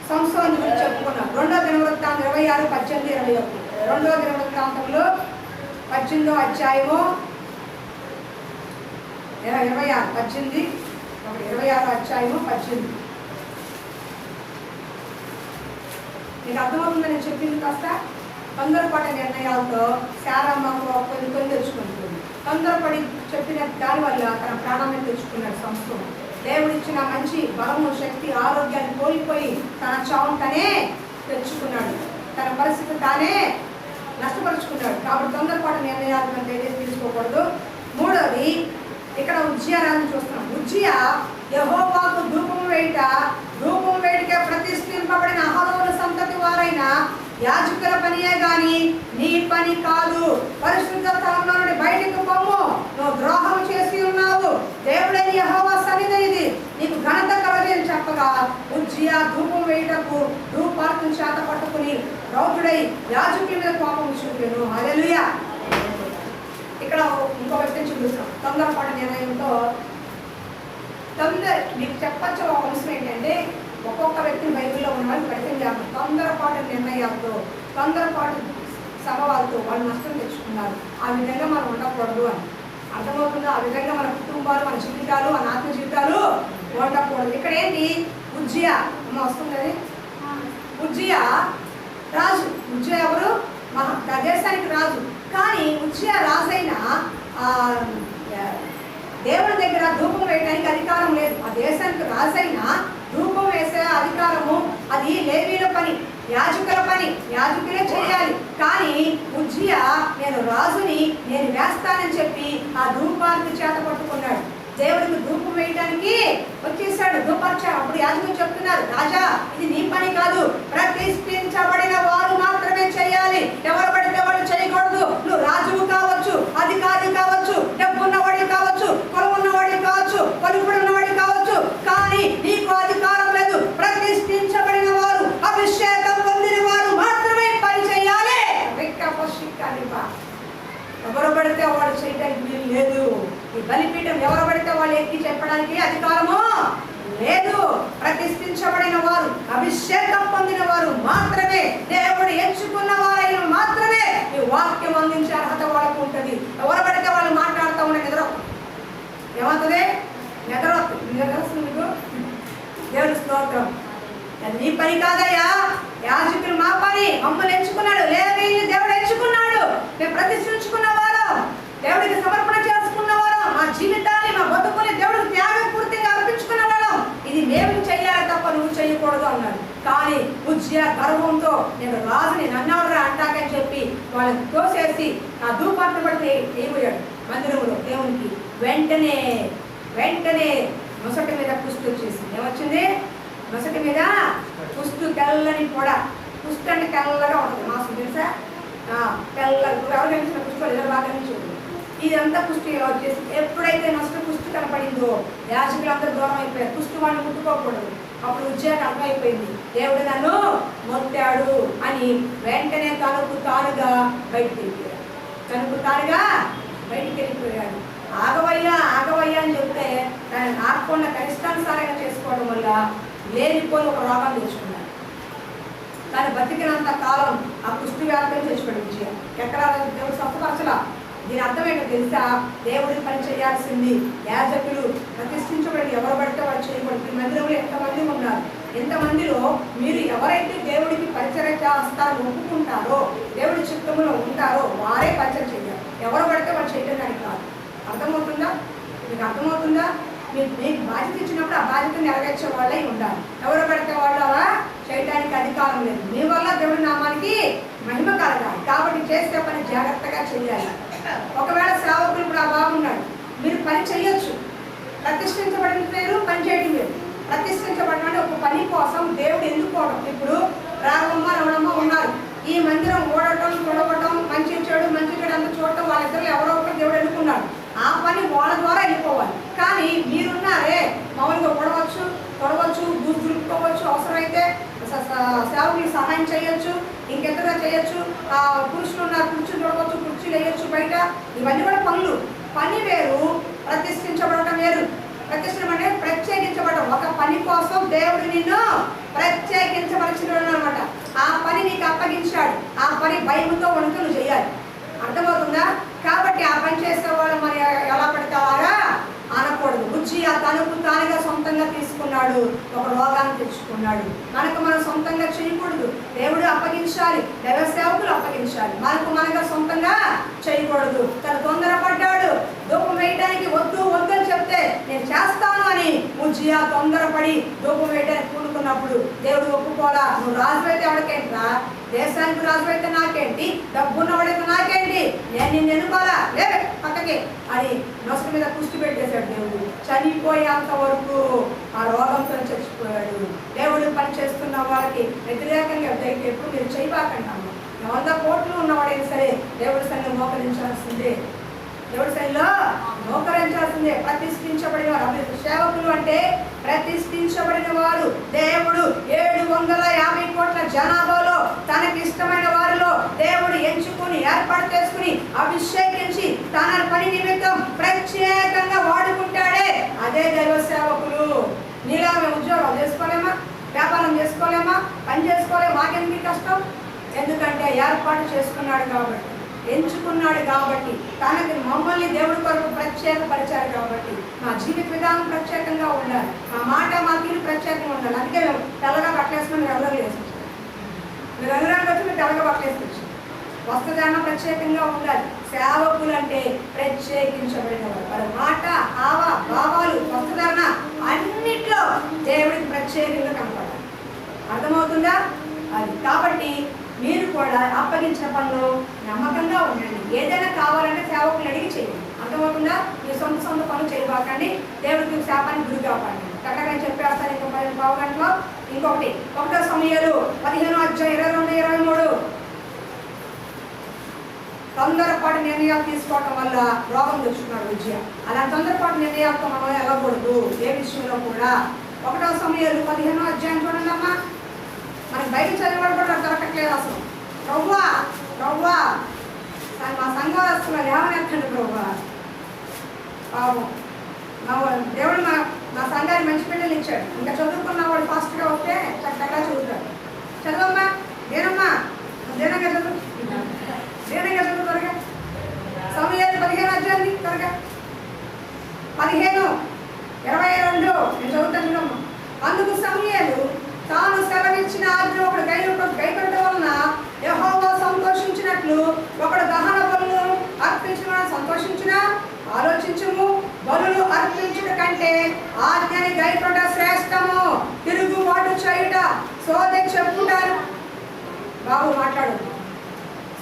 సంస్థల గురించి చెప్పుకున్నాం. 2వ దినవృత్తాంతం 26, 18, 21. 2వ దినవృత్తాంతంలో 18వ అధ్యాయము 26, 18, ఒకటి 26వ అధ్యాయము 18. నీకు అర్థమవుతుందని నేను చెప్పింది కాస్త తొందరపాటు నిర్ణయాలతో శారమ్మ కొన్ని తెచ్చుకుంటుంది. తొందరపడి చెప్పిన దాని వల్ల తన ప్రాణాన్ని తెచ్చుకున్నాడు సంస్థ. దేవుడిచ్చిన మంచి బలము, శక్తి, ఆరోగ్యాన్ని కోల్పోయి తన చావును తనే తెచ్చుకున్నాడు. తన పరిస్థితి తానే నష్టపరుచుకున్నాడు. కాబట్టి తొందరపాటు నిర్ణయాలు మనం తీసుకోకూడదు. మూడవది, ఇక్కడ ఉజ్జియా రాజుని చూస్తున్నాం. ఉజ్జియా యెహోవాకు ధూపం వేయటకే ప్రతిష్ఠింపబడిన అహరోను సంతతి వారైన యాజకుల పనియే గాని నీ పని కాదు. పరిశుద్ధ స్థలంలో నుండి బయటకు పొమ్ము, నువ్వు ద్రోహం చేసి ఉన్నావు, దేవుడైన యెహోవా సన్నిధి ఇది, నీకు ఘనత కలగని చెప్పగా ఉజ్జియా ధూపం వేయుటకు ధూపార్తిని చేత పట్టుకుని రౌతుడై యాజకుల మీద కోపం చూపాను. హల్లెలూయా. ఇక్కడ ఇంకో వ్యక్తిని చూపిస్తాం. తొందరపాటు నిర్ణయంతో మీకు చెప్పచ్చు ఒక అంశం ఏంటంటే, ఒక్కొక్క వ్యక్తిని బైబిల్లో ఉన్న వాళ్ళు ప్రతిజ్ఞాపం తొందరపాటు నిర్ణయాలతో, తొందరపాటు సభవాలతో వాళ్ళు నష్టం తెచ్చుకున్నారు. ఆ విధంగా మనం ఉండకూడదు అని అర్థమవుతుందా? ఆ విధంగా మన కుటుంబాలు, మన జీవితాలు, మన ఆత్మ జీవితాలు ఉండకూడదు. ఇక్కడ ఏంటి, ఉజ్జియా అమ్మ వస్తుంది. ఉజ్జియా రాజు. ఉజ్జియా ఎవరు? దేశానికి రాజు. కానీ ఉజ్జియా రాజైన దేవుడి దగ్గర ధూపం వేయడానికి అధికారం లేదు. ఆ దేశానికి రాజైన ధూపం వేసే అధికారము అది లేవీల పని, యాజకుల పని, యాజకులే చేయాలి. కానీ ఉజ్జియా నేను రాజుని, నేను వేస్తానని చెప్పి ఆ ధూపాన్ని చేత పట్టుకున్నాడు. దేవుడికి ధూపం వేయడానికి వచ్చేసాడు. ధూపార్చాడు. అప్పుడు యాజకులు చెప్తున్నారు, రాజా ఇది నీ పని కాదు, ప్రతిష్ఠించబడిన వారు మాత్రమే చేయాలి, ఎవరు పడితే వాళ్ళు చేయకూడదు. నువ్వు రాజువు కావచ్చు, అధికారి కావచ్చు, డబ్బు ఉన్నవాడి కావచ్చు, పొలం ఉన్నవాడి కావచ్చు, పలుకుడు ఉన్నవాడి కావచ్చు, కానీ నీకు అధికారం లేదు. ప్రతిష్ఠించబడిన వారు, అభిషేకం పొందిన వారు మాత్రమే పని చేయాలి. ఎవరు పడితే వాడు చేయడానికి వీలు లేదు. ఈ బలిపీఠం ఎవరు పడితే వాళ్ళు ఎక్కి చెప్పడానికి అధికారము లేదు. ప్రతిష్ఠించబడిన వారు, అభిషేకం పొందిన వారు మాత్రమే, దేవుడు ఎంచుకున్న వారైన మాత్రమే ఈ వాక్యం అందించే అర్హత వాళ్ళకు ఉంటుంది. ఎవరు పడితే వాళ్ళు మాట్లాడుతూ ఉన్న ఏమవుతుంది? నిద్రొస్తుంది మీకు. దేవుడు స్తోత్రం. నీ పని కాదయ్యా, యాజకులు మా పని, మమ్మల్ని ఎంచుకున్నాడు, లేవీయులు దేవుడు ఎంచుకున్నాడు, మేము ప్రతిష్ఠించుకున్నవారు, దేవుడికి సమర్పణ చేసుకున్నవారు, మా జీవితాన్ని, మా బతుకుని దేవుడికి త్యాగపూర్తిగా అర్పించుకున్నవాడు. ఇది మేము చెయ్యాలి తప్ప నువ్వు చేయకూడదు అన్నాడు. కానీ ఉజ్జియా గర్వంతో నేను రాజుని, నన్నెవరా అంటాకని చెప్పి వాళ్ళని తోసేసి ఆ ధూపాన్ని బట్టి వేయబోయాడు మందిరంలో దేవునికి. వెంటనే నొసటి మీద కుష్టి వచ్చేసింది. ఏమొచ్చింది? నొసటి మీద కుష్టు, తెల్లని పొడ. కుష్టి అంటే తెల్లగా ఉంటుంది. మాసం తెలుసా? తెల్లగా. ఎవరు కనిపించిన కుష్టి ఎవరు బాగా కనిపించదు. ఇదంతా కుష్టి ఇలా వచ్చేసి ఎప్పుడైతే నొసటి కుష్టి కనపడిందో యాజకులందరూ దూరం అయిపోయారు. కుష్టి వాడిని ముట్టుకోకూడదు. అప్పుడు ఉజ్జియాకి అర్థమైపోయింది, దేవుడు నన్ను మొత్తాడు అని. వెంటనే తనకు తానుగా బయటికి వెళ్ళిపోయాడు. ఆగవయ్యా అని చెప్తే దాన్ని ఆగకుండా కనిష్టానుసారంగా చేసుకోవడం వల్ల లేనిపోయి ఒక రోగం తెచ్చుకున్నాడు. దాన్ని బతికినంత కాలం ఆ కుష్టి వ్యాప్తం తెచ్చుకోడు విజయం. ఎక్కడ దేవుడు స్వస్థపరచలా. దీని అర్థం ఏంటో తెలుసా? దేవుడిని పని చేయాల్సింది యాజకులు, ప్రతిష్ఠించబడి ఎవరు పడితే వాళ్ళు చేయబడి. ఈ మందిరంలో ఎంతమంది ఉన్నారు? ఎంతమందిలో మీరు ఎవరైతే దేవుడికి పరిచయం చేస్తారో, ఒప్పుకుంటారో, దేవుడి చిత్తంలో ఉంటారో వారే పరిచయం చేయాలి. ఎవరు పడితే వాళ్ళు చేయడానికి కాదు. అర్థమవుతుందా? మీకు అర్థమవుతుందా? మీకు బాధ్యత ఇచ్చినప్పుడు ఆ బాధ్యతను నెరవేర్చే వాళ్ళే ఉండాలి. ఎవరు పడితే వాళ్ళు అలా చేయడానికి అధికారం లేదు. మీ వల్ల దేవుడి నామానికి మహిమ కలగాలి. కాబట్టి చేసే పని జాగ్రత్తగా చేయాలి. ఒకవేళ సేవకులు ఇప్పుడు ఆ బాగున్నాడు, మీరు పని చేయొచ్చు. ప్రతిష్ఠించబడిన పేరు, పని చేయడం లేదు. ప్రతిష్ఠించబడిన అంటే ఒక పని కోసం దేవుడు ఎన్నుకోవడం. ఇప్పుడు రాఘవమ్మ, రమణమ్మ ఉన్నారు. ఈ మందిరం ఓడటం, తొడవటం, మంచి చెడు అంతా చూడటం, వాళ్ళిద్దరు ఎవరో ఒకరు దేవుడు ఎన్నుకున్నాడు. ఆ పని వాళ్ళ ద్వారా వెళ్ళిపోవాలి. కానీ మీరున్నారే, మామూలుగా తొడవచ్చు, బూజు దులుపుకోవచ్చు, అవసరమైతే సేవకులు సహాయం చేయొచ్చు, ఇంకెంతగా చేయొచ్చు. పురుషులు ఉన్నారు, కుర్చీలు తొడవచ్చు, కుర్చీలు వేయొచ్చు బయట. ఇవన్నీ కూడా పనులు. పని వేరు, ప్రతిష్ఠించబడటం వేరు. ప్రతిష్ఠించడం అంటే ప్రత్యేకించబడటం. ఒక పని కోసం దేవుడు నిన్ను ప్రత్యేకించవలసినాడు అనమాట. ఆ పని నీకు అప్పగించాడు. ఆ పని భయముతో వణుకులు చేయాలి. అర్థమవుతుందా? కాబట్టి ఆ పని చేసే వాళ్ళు మరి ఎలా పడితే అలాగా అనకూడదు. ఉజ్జియా తనకు తానుగా వాడు ఒక రోగాన్ని తెచ్చుకున్నాడు. మనకు మనం సొంతంగా చేయకూడదు, దేవుడు అప్పగించాలి, దైవ సేవకులు అప్పగించాలి. మనగా సొంతంగా చేయకూడదు. తను తొందరపడ్డాడు. ధూపం వేయడానికి వద్దు వద్దు అని చెప్తే నేను చేస్తాను అని ఉజ్జియా తొందరపడి ధూపం వేయడానికి కూడుకున్నప్పుడు దేవుడు ఒప్పుకోలా. నువ్వు రాజు అయితే ఎవరికేంట్రా, దేశానికి రాజు అయితే నాకేంటి, డబ్బున్నవాడైతే నాకేంటి, నేను నిన్ను ఎన్నుకోవాలా, లేవే పక్కకి అని నొసటి మీద కుష్టి పెట్టేశాడు దేవుడు. చనిపోయేంత వరకు ఆ రోగంతో చచ్చిపోయాడు. దేవుడు పని చేస్తున్న వాళ్ళకి వ్యతిరేకంగా ఎప్పుడు మీరు చేయబాకంటాము. 100 కోట్లు ఉన్నవాడైనా సరే దేవుడి సన్నిధిలో మోకరించాల్సిందే, దేవుడి సన్నిధిలో మోకరించాల్సిందే. ప్రతిష్ఠించబడిన వారు సేవకులు అంటే ప్రతిష్ఠించబడిన వారు. దేవుడు 750 కోట్ల జనాభాలో తనకి ఇష్టమైన వారిలో దేవుడు ఎంచుకుని ఏర్పాటు చేసుకుని అభిషేకించి తన పని నిమిత్తం ప్రత్యేకంగా వాడుకుంటాడే అదే దైవ సేవకులు. నీలా మేము ఉద్యోగాలు చేసుకోలేమా, వ్యాపారం చేసుకోలేమా, పని చేసుకోలేమా, మాకెందుకు కష్టం? ఎందుకంటే ఏర్పాటు చేసుకున్నాడు కాబట్టి, ఎంచుకున్నాడు కాబట్టి, తనకి మమ్మల్ని దేవుడి కొరకు ప్రత్యేకపరిచారు కాబట్టి మా జీవిత విధానం ప్రత్యేకంగా ఉండాలి, మా మాట మా తీరు ప్రత్యేకంగా ఉండాలి. అందుకే తెల్లగా పట్టేసుకుని మీరు ఎవరో వేసుకొచ్చారు, మీరు అనురాగం వచ్చి మీరు తెల్లగా పట్టేసుకొచ్చారు. వస్త్రధారణ ప్రత్యేకంగా ఉండాలి. సేవకులు అంటే ప్రత్యేకించబడిన వారు. వారి మాట, హావ భావాలు, వస్త్రధారణ అన్నిట్లో దేవుడికి ప్రత్యేకంగా కనపడాలి. అర్థమవుతుందా? అది కాబట్టి మీరు కూడా అప్పగించిన పనులు నమ్మకంగా ఉండండి. ఏదైనా కావాలంటే సేవకులు అడిగి చేయండి. అర్థమవుతుందా? మీ సొంత పనులు చేయబాకండి. దేవుడికి శాపానికి గురి కాపాడండి. కరెక్ట్గా చెప్పేస్తాను. ఇంకో 10 పావు గంటలో ఇంకొకటి 1 సమూయేలు 15:22-23. తొందరపాటు నిర్ణయాలు తీసుకోవటం వల్ల రోగం తెచ్చుకున్నాడు ఉజ్జియా. అలా తొందరపాటు నిర్ణయాలతో మనం వెళ్ళకూడదు ఏ విషయంలో కూడా. 1 సమూయేలు 15 చూడండి అమ్మా. మనకి బయట చదివాడు కూడా దొరకట్లేదు అసలు. ప్రవ్వా మా సంఘవాస్తున్నారు ఏమనేస్తండి ప్రవ్వా, పాపం దేవుడు మా సంఘాన్ని మంచి పిల్లలు ఇచ్చాడు. ఇంకా చదువుకున్న వాడు ఫాస్ట్గా వస్తే చక్కగా చదువుతాడు. చదవమ్మా, దేనమ్మా, దేనంగా చదువు, దేనంగా చదువు త్వరగా. సమూయేలు 15 త్వరగా. 15:22 నేను చదువుతాను చూడమ్మా. అందుకు సమూయేలు తాను సెలవిచ్చిన ఆజ్ఞ ఒకడు గైకొనడం వలన యెహోవా సంతోషించినట్లు ఒకడు దహన బలులు అర్పించమని సంతోషించిన ఆలోచించుము. బలులు అర్పించుట కంటే ఆజ్ఞని గైకొనట శ్రేష్టము. తిరుగుబాటు చేయుట సోదె చెప్పుటాను, బాబు మాట్లాడు,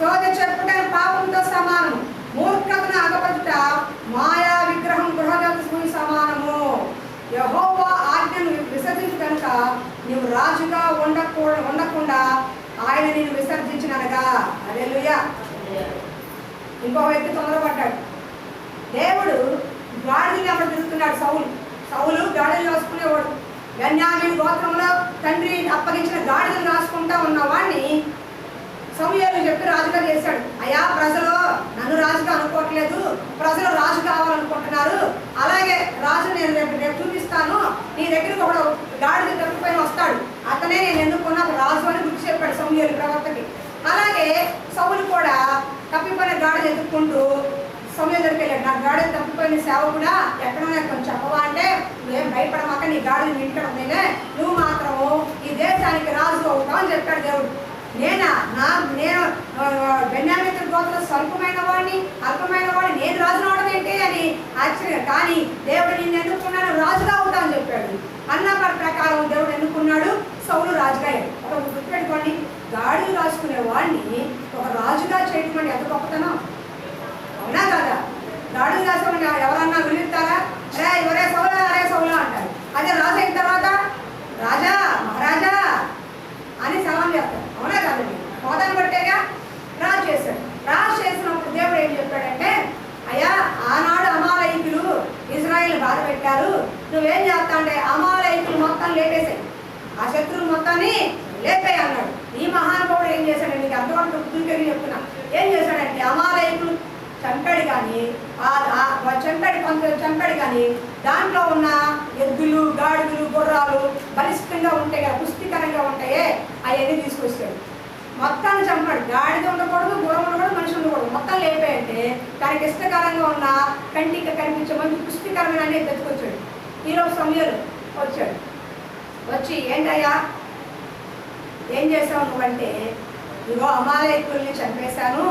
సోదె చెప్పుటాను పాపంతో సమానం. మూర్ఖతను అగపడుట మాయా విగ్రహం గృహజాతకు సమానము. యెహోవా ఆజ్ఞను విసర్జించు కనుక నీవు రాజుగా ఉండకుండా ఆయన నేను విసర్జించినగా. హల్లెలూయా. ఇంకో వ్యక్తి తొందరపడ్డాడు. దేవుడు గాడిదలు అక్కడ తిరుగుతున్నాడు. సౌలు గాడిదలు రాసుకునేవాడు. బెన్యామీను గోత్రంలో తండ్రి అప్పగించిన గాడిదలు రాసుకుంటా ఉన్నవాడిని సమూయేలు చెప్పి రాజుగా చేశాడు. అయ్యా, ప్రజలు నన్ను రాజుగా అనుకోవట్లేదు, ప్రజలు రాజు కావాలనుకుంటున్నారు. అలాగే రాజు నేను రేపు చూపిస్తాను, నీ దగ్గరికి ఒకడు గాడిద తప్పిపోయిన వస్తాడు, అతనే నేను ఎన్నుకున్న రాజు అని గుర్తు చెప్పాడు సమూయేలు ప్రవక్తకి. అలాగే సౌలు కూడా తప్పిపోయిన గాడిద ఎదుర్కొంటూ సమూయేలు దగ్గరికి వెళ్ళాడు. నా గాడిద తప్పిపోయిన సేవకుడా ఎక్కడన్నా కొంచెం చెప్పవా అంటే, నువ్వేం భయపడమాక, నీ గాడిద ఇంటికి ఉందేనే, నువ్వు మాత్రము ఈ దేశానికి రాజు అవుతావు అని చెప్పాడు దేవుడు. నేను బెన్యామీను గోత్రం అల్పమైన వాడిని నేను రాజును అవడం ఏంటి అని ఆశ్చర్యం. కానీ దేవుడు నిన్ను ఎన్నుకున్నాను, రాజుగా అవుతా అని చెప్పాడు. అన్న ప్రకారం దేవుడు ఎన్నుకున్నాడు, సౌలు రాజుగా. ఒక గుర్తుపెట్టుకోండి, గాడిలు రాసుకునే వాడిని ఒక రాజుగా చేయటం అంటే ఎంత గొప్పతనం, అవునా కదా? గాడిలు రాసుకుని ఎవరన్నా విలుస్తారా? ఎవరే సౌలా అంటారు. అదే రాజు అయిన తర్వాత రాజా మహారాజా అని సలాం చేస్తారు, అవునా కాదండి? హోదాను బట్టేగా రాజు చేశాడు. రాజు చేసినప్పుడు దేవుడు ఏం చెప్పాడంటే, అయ్యా, ఆనాడు అమాలయకులు ఇజ్రాయేల్ బాధ పెట్టారు, నువ్వేం చేస్తా అంటే అమాలయకులు మొత్తం లేపేశాయి, ఆ శత్రువులు మొత్తాన్ని లేపేయి అన్నాడు. ఈ మహానుభావుడు ఏం చేశాడంటే, నీకు అంతవరకు గుర్తుకెళ్ళి చెప్తున్నా, ఏం చేశాడంటే అమాలయకులు చంపాడు. కానీ చంపాడు కానీ దాంట్లో ఉన్న ఎద్దులు, గాడిదలు, గుర్రాలు బలిష్టంగా ఉంటాయి కదా, పుష్టికరంగా ఉంటాయే, అవన్నీ తీసుకొచ్చాడు. మొత్తాన్ని చంపాడు. గాడిద ఉండకూడదు, గుర్రం ఉండకూడదు, మనిషి ఉండకూడదు, మొత్తం లేపాయంటే దానికి ఇష్టకరంగా ఉన్న కంటికి కనిపించే మంచి పుష్టికరమైన అనేది తెచ్చుకొచ్చాడు. ఈరోజు సమూయేలు వచ్చాడు. వచ్చి ఏంటయ్యా ఏం చేసావు నువ్వంటే, ఇగో అమాలేకుల్ని చంపేశాను,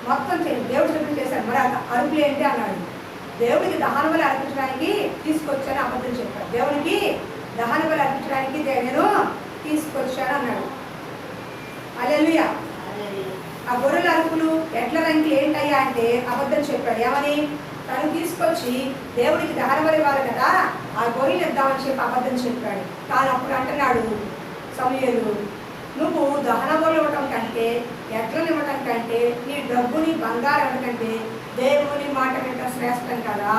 మొత్తం దేవుడు చూపించేశాను. మరి అరుపులు ఏంటి అన్నాడు. దేవుడికి దహన బలి అర్పించడానికి తీసుకొచ్చాను అబద్ధం చెప్పాడు. దేవునికి దహన బలి అర్పించడానికి నేను తీసుకొచ్చాను అన్నాడు. హల్లెలూయా. ఆ గొర్రెల అరుపులు ఎడ్ల రంగులు ఏంటయ్యా అంటే అబద్ధం చెప్పాడు. ఏమని? తను తీసుకొచ్చి దేవుడికి దహన బలి ఇవ్వాలి కదా, ఆ గొర్రెలు ఇద్దామని చెప్పి అబద్ధం చెప్పాడు. కానీ అప్పుడు అంటున్నాడు సమూయేలు, నువ్వు దహన బలి ఇవ్వటం కంటే, ఎడ్లను ఇవ్వటం కంటే, నీ డబ్బుని బంగారం ఇవ్వటం కంటే దేవుని మాట వినటం శ్రేష్టం కదా.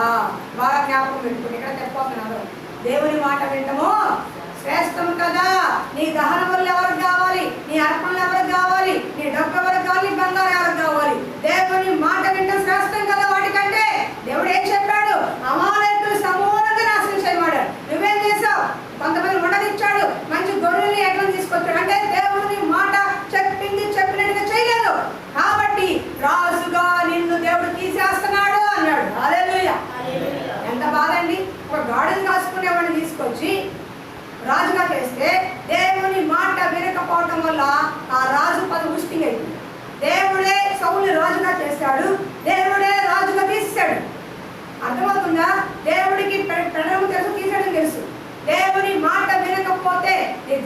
బాగా జ్ఞాపకం పెట్టుకుని ఇక్కడ చెప్పబోతున్నాను. దేవుని మాట వినటము శ్రేష్టం కదా. నీ దహన బలులు ఎవరికి కావాలి? నీ అర్పణలు ఎవరికి కావాలి? నీ డబ్బు ఎవరికి కావాలి? నీ బంగారం ఎవరికి కావాలి? దేవుని మాట వినటం శ్రేష్టం కదా వాటికంటే. దేవుడు ఏం చెప్పాడు? అమాలేకులు సమూలంగా నాశనం చేయమన్నాడు. నువ్వేం చేసావు? కొంతమంది ఉండనిచ్చాడు, మంచి గొర్రెల్ని ఎట్లని తీసుకొచ్చాడు. అంటే దేవుని మాట చెప్పింది చెప్పినట్టుగా చేయలేదు కాబట్టి రాజుగా నిన్ను దేవుడు తీసేస్తున్నాడు అన్నాడు. హల్లెలూయా. ఎంత బాధ అండి. ఒక గాడిని కాసుకునేవాడిని తీసుకొచ్చి రాజుగా చేస్తే దేవుని మాట వినకపోవటం వల్ల ఆ రాజు పదవి ఉష్టింగ్ అయింది. దేవుడే సౌలుని రాజుగా చేశాడు, దేవుడే రాజుగా తీసాడు. అర్థమవుతుందా? దేవుడికి పెడము తెలుసు, తీసేయడం తెలుసు. దేవుని మాట వినకపోతే,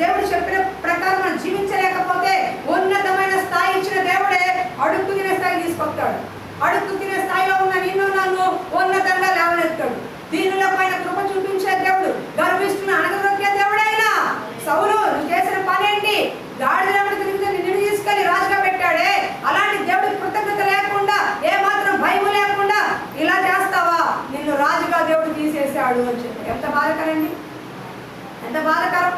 దేవుడు చెప్పిన ప్రకారం మనం జీవించలేకపోతే ఉన్నతమైన స్థాయి ఇచ్చిన దేవుడే అడుక్కు తినే స్థాయి తీసుకొస్తాడు. అడుక్కు తినే స్థాయిలో ఉన్న నిన్ను నన్ను ఉన్నతంగా లేవనెత్తాడు. దీనిలో పైన కృప చూపించే దేవుడు, గర్విస్తున్న అనగదొక్కే దేవుడైనా సౌలు నువ్వు చేసిన పని ఏంటి? గాడిదలను తిరిగితే నిన్ను తీసుకెళ్లి రాజుగా పెట్టాడే, అలాంటి దేవుడికి కృతజ్ఞత లేకుండా, ఏ మాత్రం భయం లేకుండా ఇలా చేస్తావా? నిన్ను రాజుగా దేవుడు తీసేశాడు అని చెప్పాడు. ఎంత బాధకరండి, ఎంత బాధకరం.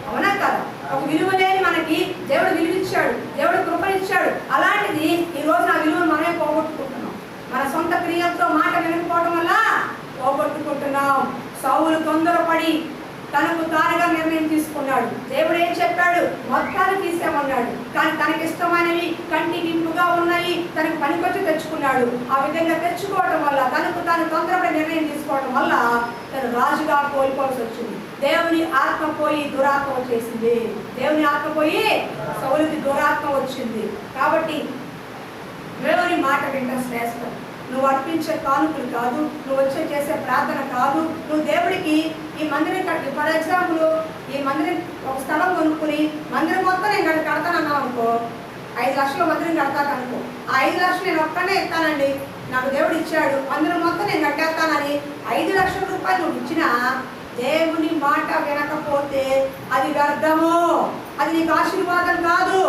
అవునా కదా? ఒక విలువ లేని మనకి దేవుడు విలువిచ్చాడు, దేవుడు కృపనిచ్చాడు. అలాంటిది ఈ రోజు నా విలువను మనమే పోగొట్టుకుంటున్నాం. మన సొంత క్రియలతో మాట వినకపోవడం వల్ల పోగొట్టుకుంటున్నాం. సౌలు తొందరపడి తనకు తానుగా నిర్ణయం తీసుకున్నాడు. దేవుడు ఏం చెప్పాడు? మొత్తాన్ని తీసేమన్నాడు. కానీ తనకి ఇష్టమైనవి, కంటికి ఇంపుగా ఉన్నాయి, తనకు పనికొచ్చి తెచ్చుకున్నాడు. ఆ విధంగా తెచ్చుకోవడం వల్ల, తనకు తాను తొందరపడి నిర్ణయం తీసుకోవడం వల్ల తను రాజుగా కోల్పోవాల్సి వచ్చింది. దేవుని ఆత్మ పోయి దురాత్మ వచ్చేసింది. దేవుని ఆత్మ పోయి సౌలుకి దురాత్మ వచ్చింది. కాబట్టి దేవుని మాట వినడం శ్రేష్టం. నువ్వు అర్పించే కానుకలు కాదు, నువ్వు వచ్చే చేసే ప్రార్థన కాదు. నువ్వు దేవుడికి ఈ మందిరం కట్టి, ఫర్ ఎగ్జాంపుల్ ఈ మందిరం ఒక స్థలం కొనుక్కుని మందిరం మొత్తం నేను కడతానన్నావు అనుకో, 5 లక్షల మందిరం కడతాను అనుకో, ఆ 5 లక్షలు నేను ఒక్కనే ఇస్తానండి, నాకు దేవుడు ఇచ్చాడు, మందిరం మొత్తం నేను కట్టేస్తానని 5 లక్షల రూపాయలు నువ్వు ఇచ్చినా దేవుని మాట వినకపోతే అది వ్యర్థము. అది నీకు ఆశీర్వాదం కాదు.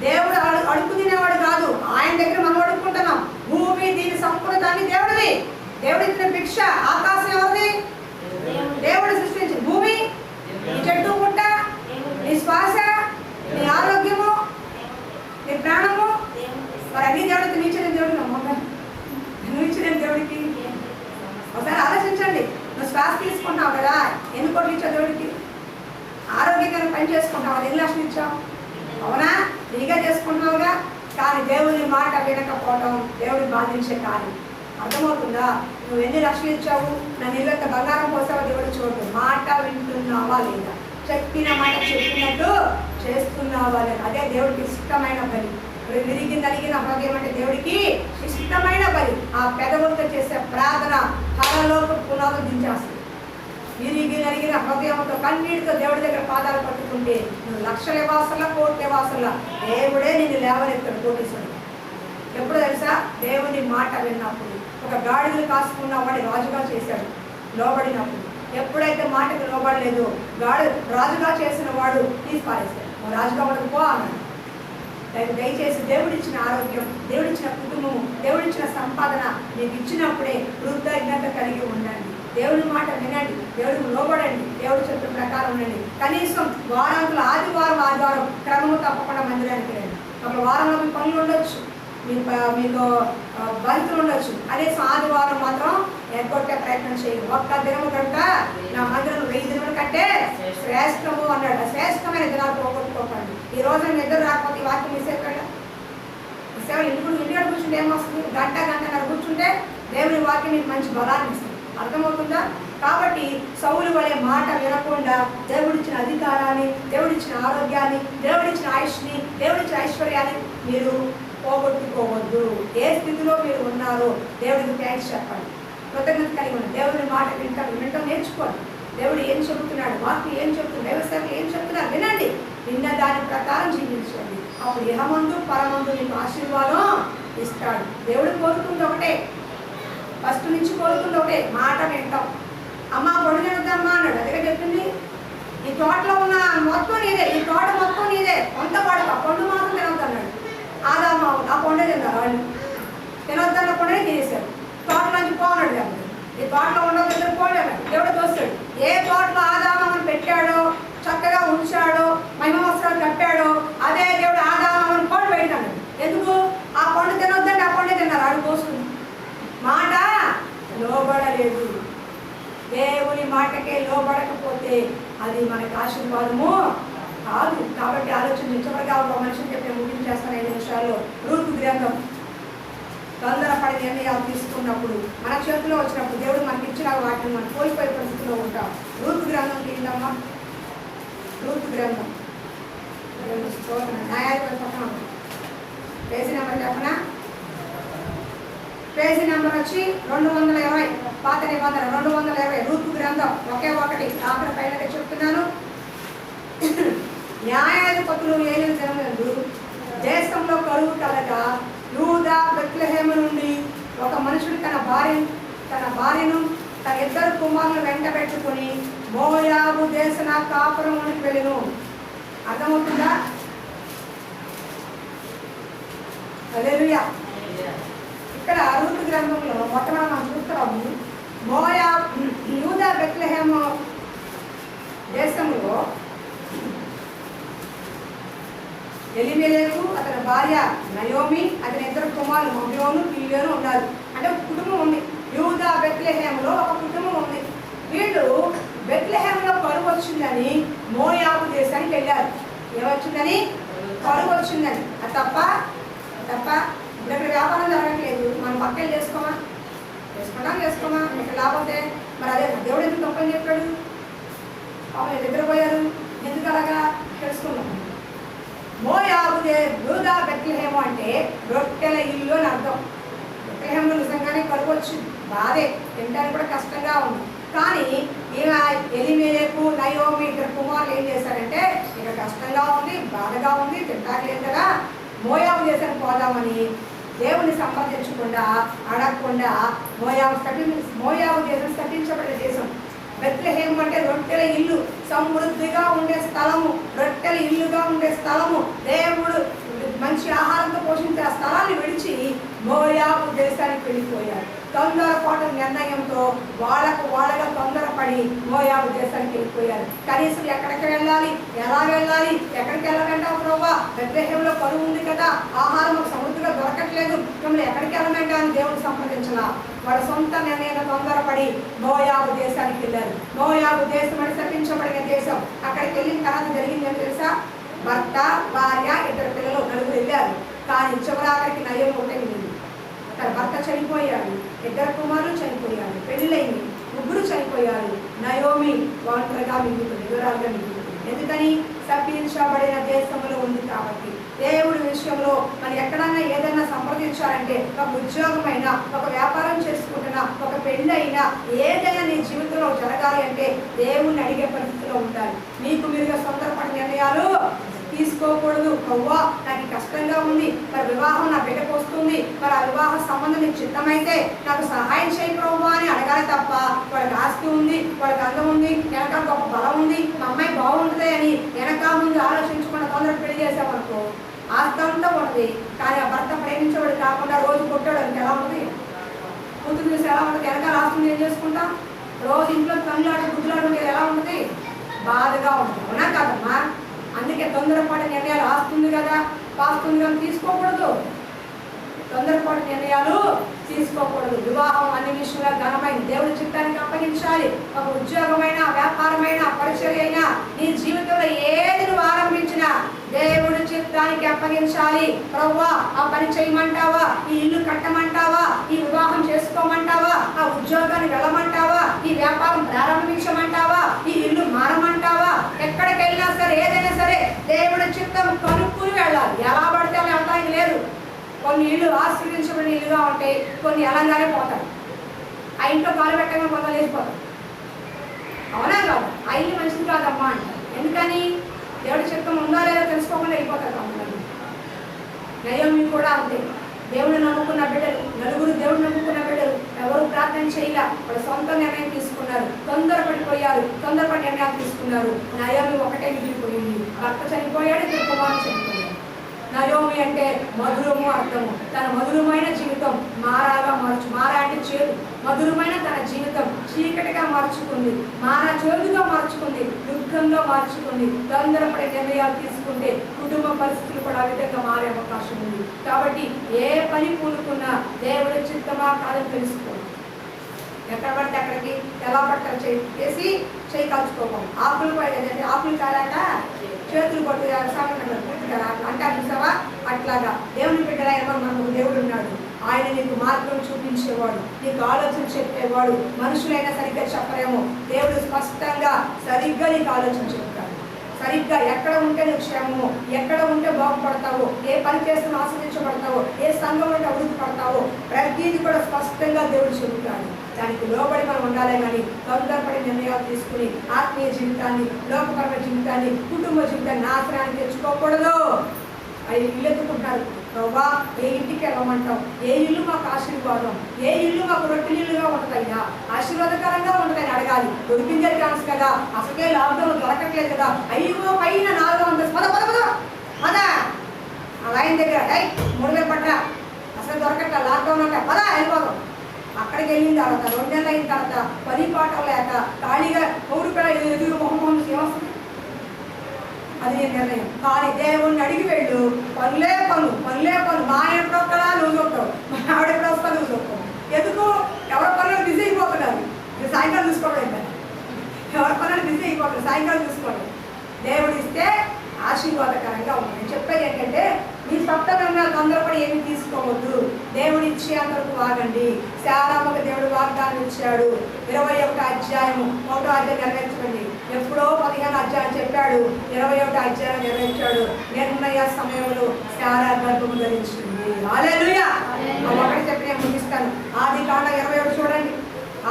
దేవుడు అడుగు తినేవాడు కాదు. ఆయన దగ్గర మనం అడుక్కుంటున్నాం. భూమి దీని సంపూర్ణతాన్ని దేవుడిది. దేవుడు ఇచ్చిన భిక్ష. ఆకాశం ఎవరిది? దేవుడు సృష్టించి. భూమి, నీ చెట్టు పుట్ట, నీ శ్వాస, నీ ఆరోగ్యము, నీ ప్రాణము, మరి అన్ని దేవుడికి నీచిన దేవుడు నమ్మకం. నువ్వు ఇచ్చిన దేవుడికి ఒకసారి ఆలోచించండి. నువ్వు శ్వాస తీసుకుంటావు కదా, ఎన్ని కోట్లు ఇచ్చావు దేవుడికి? ఆరోగ్యంగా పని చేసుకుంటావు, 2 లక్షలు ఇచ్చావు. అవునా? ఫ్రీగా చేసుకుంటున్నావుగా. కానీ దేవుని మాట వినకపోవడం దేవుడిని బాధించే కాదు. అర్థమవుతుందా? నువ్వు ఎన్ని లక్షలు ఇచ్చావు, నా నిలువెంత బంగారం పోసావో దేవుడు చూడు. మాట వింటున్నావా లేదా? చెప్పిన మాట చెప్పినట్టు చేస్తున్నావా లేదా? అదే దేవుడికి ఇష్టమైన బలి. విరిగి నలిగిన హృదయం అంటే దేవుడికి ఇష్టమైన బలి. ఆ పెదవులతో చేసే ప్రార్థన హరలోకి పునాదులు దించేస్తుంది. విరిగి నలిగిన హృదయంతో కన్నీటితో దేవుడి దగ్గర పాదాలు పట్టుకుంటే నువ్వు లక్షల వాసల కోట్ల వాసల దేవుడే నిన్ను లేవనెత్తాడు కోటీశ్వరుడు. ఎప్పుడు తెలుసా? దేవుని మాట విన్నప్పుడు. ఒక గాడిదలు కాసుకున్న వాడి రాజుగా చేశాడు లోబడినప్పుడు. ఎప్పుడైతే మాటకు లోబడలేదు, రాజుగా చేసిన వాడు తీసి పారేశాడు. నువ్వు రాజుగా పో అన్నాడు. దయచేసి దేవుడిచ్చిన ఆరోగ్యం, దేవుడిచ్చిన కుటుంబము, దేవుడిచ్చిన సంపాదన నీకు ఇచ్చినప్పుడే కృతజ్ఞత కలిగి ఉండండి. దేవుడి మాట వినండి, దేవుడికి లోబడండి, దేవుడు చెప్పిన ప్రకారం ఉండండి. కనీసం వారాంతులు ఆదివారం క్రమము తప్పకుండా మందిరానికి రండి. ఒక వారంలో మీ పనులు ఉండొచ్చు, మీకు బంతులు ఉండొచ్చు, అదే ఆదివారం మాత్రం ఎగ్గొట్టే ప్రయత్నం చేయండి. ఒక్క దినము కంట నా మందిరం 1000 దినముల కంటే శ్రేష్టము అన్నాడు. శ్రేష్టమైన దినాలు పోగొట్టుకోకండి. ఈ రోజు నిద్ర రాకపోతే ఈ వాక్యం మిస్ అయిపోయాడు. సేవలు ఇంటికాడ కూర్చుంటే ఏమొస్తుంది? గంట కూర్చుంటే దేవుని వాక్యం మీకు మంచి బలాన్ని ఇస్తుంది. అర్థమవుతుందా? కాబట్టి సౌలు వలె మాట వినకుండా దేవుడిచ్చిన అధికారాన్ని, దేవుడిచ్చిన ఆరోగ్యాన్ని, దేవుడిచ్చిన ఆయుష్ని, దేవుడిచ్చిన ఐశ్వర్యాన్ని మీరు పోగొట్టుకోవద్దు. ఏ స్థితిలో మీరు ఉన్నారో దేవుడికి థ్యాంక్స్ చెప్పండి, కృతజ్ఞత కలిగి ఉండండి. దేవుడి మాట వింటాం నేర్చుకోండి. దేవుడు ఏం చెబుతున్నాడు, వాక్యం ఏం చెబుతున్నాడు, వ్యవసాయం ఏం చెప్తున్నారు వినండి. విన్న దాని ప్రకారం జీవించండి. అప్పుడు ఇహమందు పరమందు మీకు ఆశీర్వాదం ఇస్తాడు. దేవుడు కోరుకుంది ఒకటే, ఫస్ట్ నుంచి కోరుకుంది ఒకటే, మాట వింటాం. అమ్మ పొడి తినద్దమ్మా అన్నాడు, అదే చెప్పింది. ఈ తోటలో ఉన్న మొత్తం నీదే, ఈ తోట మొత్తం నీదే, కొంత పడక పండు మాత్రం తినొద్దు అన్నాడు. ఆదాము ఆ పండే తిన్నారు, వాళ్ళు తినొద్దన్న పండుగ తినేశారు. తోటలోంచి పోన్నాడు దేవుడు, ఈ తోటలో ఉండవు దగ్గర పోలేడు. దేవుడు చూస్తాడు, ఏ తోటలో ఆదామని పెట్టాడో, చక్కగా ఉంచాడో, మహిమ వస్త్రాలు కట్టాడో, అదే దేవుడు ఆదామని పండు పెట్టాడు. ఎందుకు? ఆ పండు తినొద్దంటే ఆ పండే తిన్నారు, ఆడు కోసుకుని. మాట లోబడలేదు. దేవుని మాటకే లోబడకపోతే అది మనకి ఆశీర్వాదము కాదు. కాబట్టి ఆలోచన చివరిగా ఒక మనిషిని చెప్పి ముగించేస్తాను 5 నిమిషాల్లో. రూతు గ్రంథం. తొందరపడి నిర్ణయాలు తీసుకున్నప్పుడు, మన చేతిలో వచ్చినప్పుడు దేవుడు మనకి ఇచ్చిన వాటిని మనం కోల్పోయే పరిస్థితిలో ఉంటాం. రూతు గ్రంథం తీద్దామా? రూతు గ్రంథం న్యాయాధిపతి పక్కన పేజీ నెంబర్ చెప్పనా? పేజీ నెంబర్ వచ్చి 220, పాత నిబంధన 220. రూతు గ్రంథం ఒకే ఒకటి, ఆఖరి పైన చెప్తున్నాను. న్యాయాధిపతులు ఏలిన దినములందు దేశంలో కరువు కలగా యూదా బెత్లెహేము నుండి ఒక మనుషుడు తన భార్యను తన 2 కుమారులను వెంట పెట్టుకుని మోయాబు దేశన కాపురమునికి వెళ్ళెను. అర్థమవుతుందా? హల్లెలూయా. ఇక్కడ రూతు గ్రంథంలో మొట్టమొదటి మనం చూస్తున్నాము, యూదా బెత్లెహేము దేశంలో ఎలిమెలెకు, అతని భార్య నయోమి, అతని 2 కుమారులు మహ్లోను, కిల్యోను ఉన్నారు. అంటే ఒక కుటుంబం ఉంది. యూదా బెత్లెహేములో ఒక కుటుంబం ఉంది. వీళ్ళు బెత్లెహేములో కరువు వచ్చిందని మోయాబు దేశానికి వెళ్ళారు. ఏమొచ్చిందని? కరువు వచ్చిందని. అది తప్ప ఇక్కడ వ్యాపారం జరగట్లేదు, మనం పక్కన చేసుకోమా? ఇక్కడ లేకపోతే మరి అదే దేవుడు ఎందుకు తప్పని చెప్పాడు? పాపం నిద్రపోయారు, ఎందుకు అలాగా తెలుసుకున్నాం. మోయాబు యూదా బెత్లెహేము అంటే రొట్టెల ఇల్లు అని అర్థం. బెత్లెహేములో నిజంగానే కరువు వచ్చింది, బాధే, తినడానికి కూడా కష్టంగా ఉంది. కానీ ఈమె ఎలిమెలెకు, నయోమి 2 కుమారులు ఏం చేశారంటే, ఇక కష్టంగా ఉంది, బాధగా ఉంది, తినడానికి లేదు కదా, మోయాబు దేశానికి పోదామని దేవుని సంపాదించకుండా అడగకుండా మోయాబు దేశం స్థాపించబడిన దేశం. బెత్లెహేము అంటే రొట్టెల ఇల్లు, సమృద్ధిగా ఉండే స్థలము, రొట్టెల ఇల్లుగా ఉండే స్థలము. దేవుడు మంచి ఆహారంతో పోషించే ఆ స్థలాన్ని విడిచి మోయాబు దేశానికి వెళ్ళిపోయారు. తొందరపాటు నిర్ణయంతో వాళ్ళగా తొందరపడి మోయాబు దేశానికి వెళ్ళిపోయారు. కనీసం ఎక్కడికి వెళ్ళాలి, ఎలా వెళ్ళాలి, ఎక్కడికి వెళ్ళమంటావు ప్రభా? బెత్లెహేములో కరువు ఉంది కదా, ఆహారం సమృద్ధిగా దొరకట్లేదు, మిమ్మల్ని ఎక్కడికి వెళ్ళమంటా అని దేవుడు సంప్రదించాల. వాళ్ళ సొంత నిర్ణయంలో తొందరపడి మోయాబు దేశానికి వెళ్ళారు. మోయాబు దేశం అని శపించబడిన దేశం. అక్కడికి వెళ్ళిన తర్వాత జరిగింది ఏం తెలుసా? భర్త, భార్య, 2 పిల్లలు, 9 వెళ్ళారు. కానీ చివరాఖరికి నయోమి ఒకటే మిగిలింది. తన భర్త చనిపోయాడు, 2 కుమారులు చనిపోయారు, పెళ్ళైంది, 3 చనిపోయారు. నయోమి ఒంటరిగా మిగులుతుంది, వివరాలుగా మిగులుతుంది. ఎందుకని? శపించబడిన దేశంలో ఉంది కాబట్టి. దేవుడి విషయంలో మనం ఎక్కడన్నా ఏదైనా సంప్రదించాలంటే, ఒక ఉద్యోగమైనా, ఒక వ్యాపారం చేసుకుంటున్నా, ఒక పెళ్ళి అయినా, ఏదైనా నీ జీవితంలో జరగాలి అంటే దేవుణ్ణి అడిగే పరిస్థితిలో ఉండాలి. మీకు మీరుగా తొందరపడి నిర్ణయాలు తీసుకోకూడదు. ప్రవ్వా నాకు కష్టంగా ఉంది, మరి వివాహం నా బిడ్డకు వస్తుంది, మరి ఆ వివాహ సంబంధం నీకు చిత్తమైతే నాకు సహాయం చేయి ప్రవ్వా అని అడగాలి తప్ప, వాళ్ళకి ఆస్తి ఉంది, వాళ్ళకి అందం ఉంది, వెనక గొప్ప బలం ఉంది, మా అమ్మాయి బాగుంటుంది అని వెనక ముందు ఆలోచించకుండా తొందరగా పెళ్లి చేసామనుకో, ఆస్తి అంతా ఉంటుంది. కానీ ఆ భర్త ప్రేమించేవాడు కాకుండా రోజు కొట్టాడు అంటే ఎలా ఉంటుంది? కూతురు చూసి ఎలా ఉంటుంది? వెనకాల ఆస్తిని ఏం చేసుకుంటాం? రోజు ఇంట్లో తల్లిలాడు గుడ్లాడు ఉండేది ఎలా ఉంటుంది? బాధగా ఉంటుంది. అవునా కాదమ్మా? అందుకే తొందరపాటు నిర్ణయాలు ఆస్తుంది కదా, పాస్తుంది కానీ తీసుకోకూడదు. తొందరపాటు నిర్ణయాలు తీసుకోకూడదు. వివాహం అన్ని విషయంలో ఘనమైన దేవుడి చిత్తానికి అప్పగించాలి. ఒక ఉద్యోగమైన, వ్యాపారమైన, పరిచర్య అయినా, నీ జీవితంలో ఏది నువ్వు ఆరంభించినా దేవుడి చిత్తానికి అప్పగించాలి. ప్రవ్వా ఆ పని చేయమంటావా? ఈ ఇల్లు కట్టమంటావా? ఈ వివాహం చేసుకోమంటావా? ఆ ఉద్యోగాన్ని వెళ్ళమంటావా, ఈ వ్యాపారం ప్రారంభించమంటావా, ఈ ఇల్లు మారమంటావా, ఎక్కడికి వెళ్ళినా సరే ఏదైనా సరే దేవుడి చిత్తం కనుక్కుని వెళ్ళాలి. ఎలా పడితే అలా వెళ్ళడానికి లేదు. కొన్ని ఇల్లు ఆశీర్వించబడిన ఇల్లుగా ఉంటాయి, కొన్ని ఎలాగానే పోతాయి. ఆ ఇంట్లో కాలు పెట్టగానే కొంత లేచిపోతాయి. అవునా కాదు? ఆ ఇల్లు మంచిది కాదమ్మా అంటారు. ఎందుకని? దేవుడి చిత్తం ఉందా లేదా తెలుసుకోకుండా వెళ్ళిపోతారు కొంతమంది. నయోమి కూడా అంతే. దేవుడు నమ్ముకున్న బిడ్డలు, నలుగురు దేవుడు నమ్ముకున్న బిడ్డలు ఎవరు ప్రార్థన చేయలే, వాళ్ళు సొంత నిర్ణయం తీసుకున్నారు, తొందరపడిపోయారు, తొందరపడి నిర్ణయాలు తీసుకున్నారు. నయోమి ఒకటే మిగిలిపోయింది. భర్త చనిపోయాడు, ఇద్దరు కుమారులు చనిపోయాడు. నయోమి అంటే మధురము అర్థము. తన మధురమైన జీవితం మారాగా మారా అంటే చేదు, మధురమైన తన జీవితం చీకటిగా మార్చుకుంది, మారా చేదుగా మార్చుకుంది, దుఃఖంగా మార్చుకుంది. తొందరపడే నిర్ణయాలు తీసుకుంటే కుటుంబ పరిస్థితులు కూడా ఆ విధంగా మారే అవకాశం ఉంది. కాబట్టి ఏ పని పూనుకున్నా దేవుడి చిత్తమా కాదని తెలుసుకోండి. ఎక్కడ పడితే అక్కడికి ఎలా పడతారు చేసి చేయి కాల్చుకోవాలి. ఆకులు పడేదంటే ఆకులు కాలాక చేతులు పట్టు అంటారు చూసావా? అట్లాగా దేవుని బిడ్డలా ఎవరు మనకు దేవుడు ఉన్నాడు. ఆయన నీకు మార్గం చూపించేవాడు, నీకు ఆలోచన చెప్పేవాడు. మనుషులైనా సరిగ్గా చెప్పలేము, దేవుడు స్పష్టంగా సరిగ్గా నీకు ఆలోచన చెప్తాడు. సరిగ్గా ఎక్కడ ఉంటే నువ్వు క్షేమము, ఎక్కడ ఉంటే బాగుపడతావు, ఏ పని చేస్తున్నా ఆశ్రయించబడతావు, ఏ సంఘం ఉంటే అభివృద్ధి పడతావు, ప్రతిదీ కూడా స్పష్టంగా దేవుడు చెబుతాడు. దానికి లోబడి మనం ఉండాలి కానీ తొందరపడి నిర్ణయాలు తీసుకుని ఆత్మీయ జీవితాన్ని, లోకపరమైన జీవితాన్ని, కుటుంబ జీవితాన్ని నాశనాన్ని తెచ్చుకోకూడదు. అది ఇల్లు ఎత్తుకుంటారు. ప్రభా ఏ ఇంటికి వెళ్ళమంటాం, ఏ ఇల్లు మాకు ఆశీర్వాదం, ఏ ఇల్లు మాకు రొట్టెలుగా ఉంటుందయ్యా, ఆశీర్వాదకరంగా ఉంటుందని అడగాలి. దొరికిందే ఛాన్స్ కదా, అసలే లాక్డౌన్ దొరకట్లేదు కదా. అయ్యో పైన 400 పద పద పద పద ఆ లైన్ దగ్గర 3000 పట్టరా, అసలు దొరకట్లా, లాక్డౌన్ అంటే పద వెళ్ళిపోదాం. అక్కడికి వెళ్ళిన తర్వాత 2 నెలలు అయిన తర్వాత పని పాటం లేక ఖాళీగా పౌరు పిల్ల ఎదురు మొహం ఏమొస్తుంది? అది నిర్ణయం. కానీ దేవుణ్ణి అడిగి వెళ్ళు, పనులే పనులు పనులే పనులు. మా ఎప్పుడు వస్తాడా నువ్వు చూస్తావు, మా ఆవిడ ఎప్పుడు వస్తా నువ్వు చూస్తావు. ఎందుకు? ఎవరి పనులు బిజీ అయిపోతున్నారు. సాయంకాలం చూసుకోవడం, ఎవరి పనులు బిజీ అయిపోతున్నారు, సాయంకాలం చూసుకోవడం. దేవుడు ఇస్తే ఆశీర్వాదకరంగా ఉంది. నేను చెప్పేది ఏంటంటే మీ సొంత నిర్ణయాలు తొందరపడి ఏమి తీసుకోవద్దు. దేవుడు ఇచ్చేంతవరకు ఆగండి. శారామకు దేవుడు వాగ్దానం ఇచ్చాడు. 21వ అధ్యాయము 1వ అధ్యాయం నెరవేర్చండి. ఎప్పుడో 15వ అధ్యాయం చెప్పాడు, 21వ అధ్యాయం నెరవేర్చాడు. నిర్ణయ సమయంలో శారా గర్భము ధరించింది. హల్లెలూయా. ఒకటి చెప్పి నేను ముగిస్తాను. ఆదికాండ 21 చూడండి.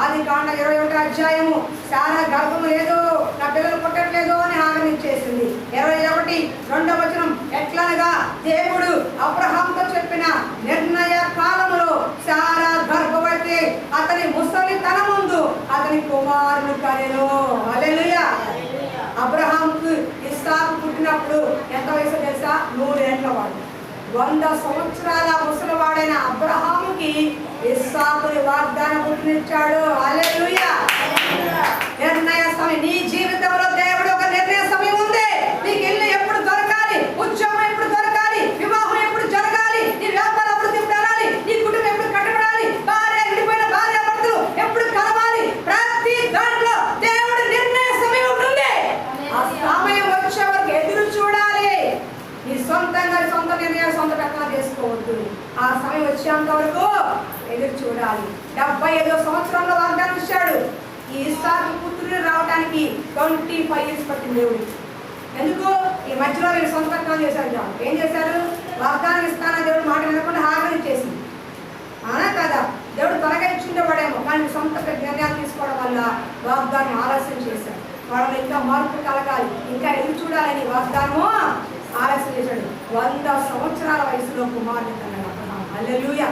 ఆదికాండ 21వ అధ్యాయము. శారా గర్భము లేదు, నా పిల్లలు పుట్టట్లేదు అని ఆగమించేసింది. 21 2వ వచనం. ఎట్లనగా దేవుడు అబ్రహాముతో చెప్పిన నిర్ణయ కాలములో శారా గర్భవతి, అతని ముసలితన ముందు అతని కుమారుని కనెను. హల్లెలూయా. అబ్రహాముకు ఇస్సాకు పుట్టినప్పుడు ఎంత వయసు తెలుసా? 100 ఏళ్ల వాడు. 100 సంవత్సరాల ముసలివాడైన అబ్రహాముకి ఇస్సాకుని వాగ్దానం పుట్టినిచ్చాడు. హల్లెలూయా. నిర్ణయ సమయం. నీ జీవితంలో దేవుడు ఒక నిర్ణయ సమయం ఉంది. నీకు ఇల్లు ఎప్పుడు దొరకాలి, ఉద్యోగం ఎప్పుడు దొరకాలి, వివాహం ఎప్పుడు జరగాలి, నీ వ్యాపార అభివృద్ధి ఎప్పుడు జరగాలి, నీ కుటుంబం ఎప్పుడు కట్టబడాలి, భార్య విడిపోయిన భార్య భర్తలు ఎప్పుడు కలవాలి, ప్రతి దాంట్లో దేవుడు నిర్ణయ సమయం ఉంటుంది. ఆ సమయం వచ్చే వరకు ఎదురు చూడాలి. నీ సొంతంగా సొంత నిర్ణయాలు సొంత ప్రకటన చేసుకోవద్దు. ఆ సమయం వచ్చేంత వరకు ఎదురు చూడాలి. 75వ సంవత్సరంలో వాగ్దానం ఇచ్చాడు. ఈ ఇస్సాకు పుత్రుడు రావడానికి 25 ఇయర్స్ పట్టింది దేవుడు. ఎందుకు? ఈ మధ్యలో వీళ్ళు సొంత ప్రకటన చేశారు. ఏం చేశారు? వాగ్దానం ఇస్తానా దేవుడు మాట వినకుండా హారం ఇచ్చేసింది. అవునా కదా? దేవుడు త్వరగా ఇచ్చిండేవాడేమో, కానీ సొంత నిర్ణయాలు తీసుకోవడం వల్ల వాగ్దానం ఆలస్యం చేశాడు. వాళ్ళు ఇంకా మార్పు కలగాలి, ఇంకా ఎదురు చూడాలని వాగ్దానము ఆలస్యం చేశాడు. 100 సంవత్సరాల వయసులో కుమారుని కన్నాడు అబ్రహాము. హల్లెలూయా.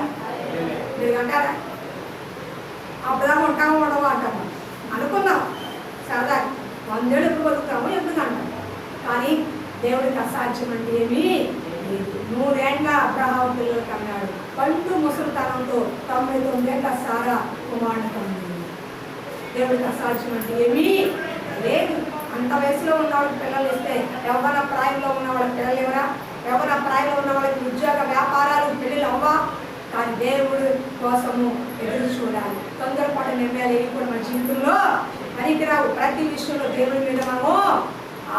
మీరు అంటారా అబ్రహాము ఉంటాము ఉండవు అంటాము అనుకుందాం సరదా. 100 ఏళ్ళు ఎప్పుడు బతుకుతాము ఎందుకు అంటాం. కానీ దేవుడికి అసాధ్యం అంటే ఏమీ లేదు. 100 ఏళ్ళ అబ్రహాము పిల్లలు కన్నాడు. పండు ముసలితనంతో 99 ఏళ్ళ సారా కుమారుని కన్నాడు. దేవుడికి అసాధ్యం అంటే ఏమీ లేదు. అంత వయసులో ఉన్న వాళ్ళకి పిల్లలు ఇస్తే యవ్వన ప్రాయంలో ఉన్న వాళ్ళకి పిల్లలు ఎవరా? యవ్వన ప్రాయంలో ఉన్న వాళ్ళకి ఉద్యోగ వ్యాపారాలు పెళ్ళిళ్ళు అవ్వా. కానీ దేవుడు కోసము ఎదురు చూడాలి. తొందరపాటు నిర్ణయాలు ఏవి కూడా మన జీవితంలో పనికిరావు. ప్రతి విషయంలో దేవుడి మీద మనము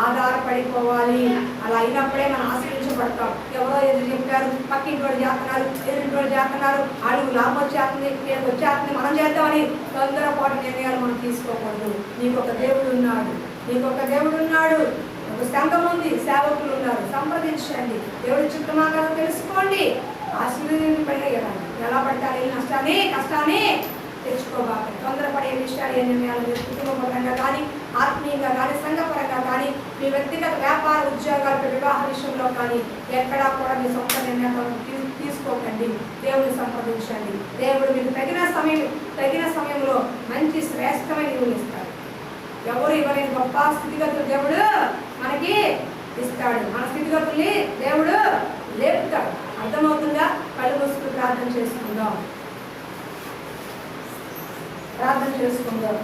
ఆధారపడిపోవాలి. అలా అయినప్పుడే మనం ఆశ్రయించబడతాం. ఎవరో ఎదురు చెప్పారు, పక్కింటి వాడు చేస్తున్నారు, ఎదురింటి వాడు చేస్తున్నారు, అడుగు లాభం వచ్చేస్తుంది, నేను వచ్చేస్తుంది, మనం చేద్దామని తొందరపాటు నిర్ణయాలు మనం తీసుకోకూడదు. నీకు ఒక దేవుడు ఉన్నాడు, నీకు ఒక దేవుడు ఉన్నాడు, ఒక సంఘం ఉంది, సేవకులు ఉన్నారు, సంప్రదించండి. దేవుడి చిత్తమా కదా తెలుసుకోండి. ఆశీర్వదింపడేయాలి. ఎలా పడతారు నష్టాన్ని కష్టాన్ని తెచ్చుకోవాలి. తొందరపడే విషయాలు ఏ నిర్ణయాలు కుటుంబపరంగా కానీ, ఆత్మీయంగా కానీ, సంఘపరంగా కానీ, మీ వ్యక్తిగత వ్యాపార ఉద్యోగాలు, వివాహ విషయంలో కానీ ఎక్కడా కూడా మీ సొంత నిర్ణయాలను తీసుకోకండి. దేవుడిని సంప్రదించండి. దేవుడు మీకు తగిన సమయంలో మంచి శ్రేష్టమైన ఇవులు ఇస్తాడు. ఎవరు ఇవ్వలేని గొప్ప స్థితిగతులు దేవుడు మనకి ఇస్తాడు. మన స్థితిగతుల్ని దేవుడు లేపుతాడు. అర్థమవుతుందా? కళ్ళు మూసుకుని ప్రార్థన చేసుకుందాం.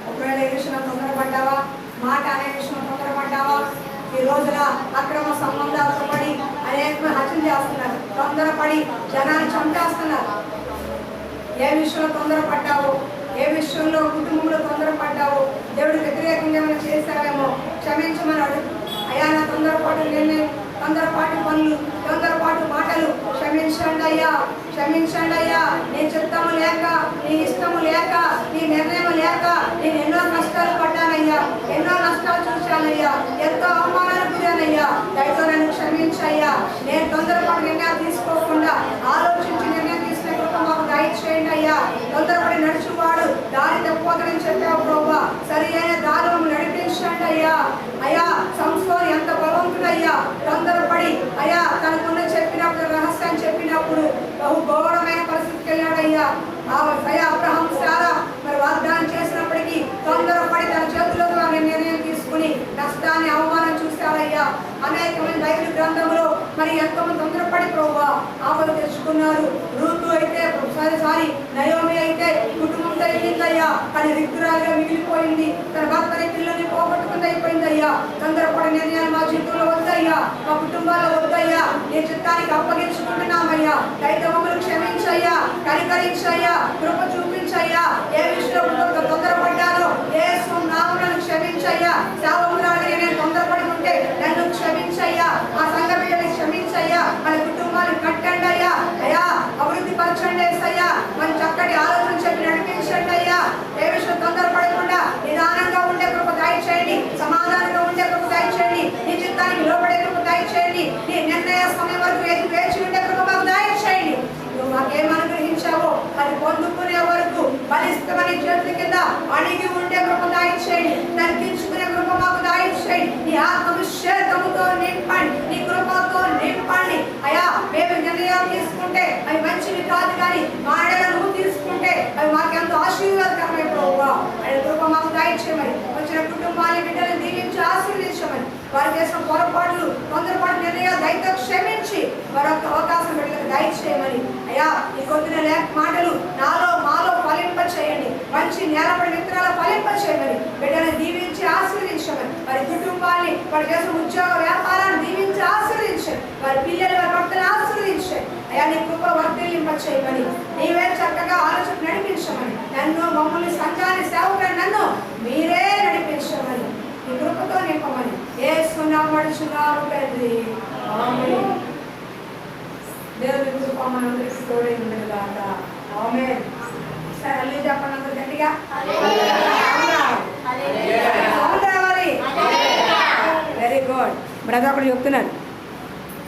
ఒకవేళ ఏ విషయంలో తొందరపడ్డావా, మాట అనే విషయంలో తొందరపడ్డావా, ఈ రోజున అక్రమ సంబంధాలతో పడి అనేక హత్యలు చేస్తున్నారు, తొందరపడి జనాన్ని చంపేస్తున్నారు. ఏ విషయంలో తొందరపడ్డావో, ఏ విషయంలో కుటుంబంలో తొందరపడ్డావో, దేవుడికి వ్యతిరేకంగా ఏమైనా చేశావేమో క్షమించమని అడుగు. అయ్యా నా తొందరపాటు నిర్ణయం, తొందరపాటు పనులు, తొందరపాటు మాటలు క్షమించండి అయ్యా, క్షమించండి అయ్యా. నీ చిత్తము లేక, నీ ఇష్టము లేక, నీ నిర్ణయం లేక నేను ఎన్నో కష్టాలు పడ్డానయ్యా, ఎన్నో నష్టాలు చూశానయ్యా, ఎంతో అవమానాలు గురానయ్యా. దయతో నన్ను క్షమించయ్యా. నేను తొందరపాటు నిర్ణయాలు తీసుకోకుండా ఆలోచించి నిర్ణయం తీసుకునే కృప మాకు దయచేయండి అయ్యా. తొందరపడి నడుచువాడు దారి తప్పిపోతాడని చెప్పావు ప్రభువా, సరి అయిన దారి నడిపించండి అయ్యా. అయ్యా సంస్థలు ఎంత బలవంతుడయ్యా, తొందరపడి అయ్యా తనకున్న చెప్పినప్పుడు రహస్యాన్ని చెప్పినప్పుడు బహు ఘోరమైన పరిస్థితికి వెళ్ళాడయ్యా. అయ్యా అబ్రహాం సారా మరి వాగ్దానం చేసినప్పటికీ తొందరపడి తన చేతులతో ఆయన నిర్ణయం తీసుకుని నష్టాన్ని అవమానం చూశాడయ్యా. అనేకమైన బైబిల్ గ్రంథంలో మరి ఎంతోమంది తొందరపడి ప్రభువా ఆపద తెచ్చుకున్నారు. రూతు అయితే నయోమి అయితే కుటుంబంతో వెళ్ళిందయ్యా, కానీ రిక్తురాలుగా మిగిలిపోయింది. తన భర్తని పిల్లల్ని పోగొట్టుకుంది అయిపోయిందయ్యా. తొందరపడి నిర్ణయాలు మా జీవితంలో వద్దయ్యా, మా కుటుంబాల్లో వద్దయ్యా. నీ చిత్తానికి అప్పగించుకుంటున్నామయ్యా. దయతో మమ్మల్ని క్షమించయ్యా, కనికరించయ్యా, కృప చూపించయ్యా. ఏ విషయంలో తొందరపడ్డానో యేసు నామమున క్షమించయ్యా. సేవకురాలుగా నేను తొందరపడి ఉంటే నన్ను క్షమించయ్యా. ఆ సంఘ బిడ్డని క్షమించయ్యా. మన కుటుంబాన్ని కట్టండి అయ్యా. అయ్యా అభివృద్ధి పరచండి అయ్యా. మన చక్కటి ఆలోచన చెప్పి నడిపించండి అయ్యా. ఏ విషయం తొందరపడకుండా నిదానంగా ఉండే కృప దయచేయండి, సమాధానంగా ఉండే కృప దయచేయండి, నీ చిత్తానికి లోబడే కృప దయచేయండి, నీ నిర్ణయ సమయం వరకు వేచి ఉండే కృప మాకు దయచేయండి. నువ్వు మాకేం అనుగ్రహించావో అది పొందుకునే వరకు బలిష్టమని చేతుల కింద అణిగి ఉండే కృప దయచేయండి, నడిపించుకునే కృప మాకు దయచేయండి. నీ ఆత్మవిశ్వాసముతో నింపండి, నీ కృపతో నింపండి అయ్యా. మేము నిర్ణయాలు తీసుకుంటే అవి మంచివి కాదు, కానీ మాటలను తీసుకుంటే అవి మాకెంతో ఆశీర్వాదకరమైన ప్రభువా. ఆయన కృప మాకు దయచేయమని, వచ్చిన కుటుంబాన్ని బిడ్డలు దీవించి ఆశీర్వదించమని, వారు చేసిన పొరపాట్లు తొందరపాటు నిర్ణయాలు దయతో క్షమించి మరొక అవకాశం బిడ్డలకు దయచేయమని అయ్యా. ఈ కొద్దిన మాటలు మాలో ఫలింప చేయండి, మంచి నేలపడి విత్తనాలు ఫలింప చేయమని బిడ్డలను దీవించి ఆశీర్వదించమని, వారి కుటుంబాన్ని వారి చేసిన ఉద్యోగ వ్యాపారాన్ని దీవించి ఆశీర్వదించండి, వారి పిల్లలు వారి భర్తను ఆశీర్వదించండి అయ్యా. నీ కృప వర్ధిల్లింప చేయమని, నీవే చక్కగా ఆలోచన నడిపించమని, నన్ను మమ్మల్ని సంఘాన్ని సేవకులను నన్ను మీరే నడిపించమని, నీ కృపతో నింపమని యేసు నామమున తండ్రి ఆమేన్. దేవుని కృప మనందరికీ తోడై ఉండును గాక. ఆమేన్. సరే అల్లి చెప్పండి అందరూ గట్టిగా వెరీ గుడ్. బ్రదర్ ఒకటి చెప్తున్నాను,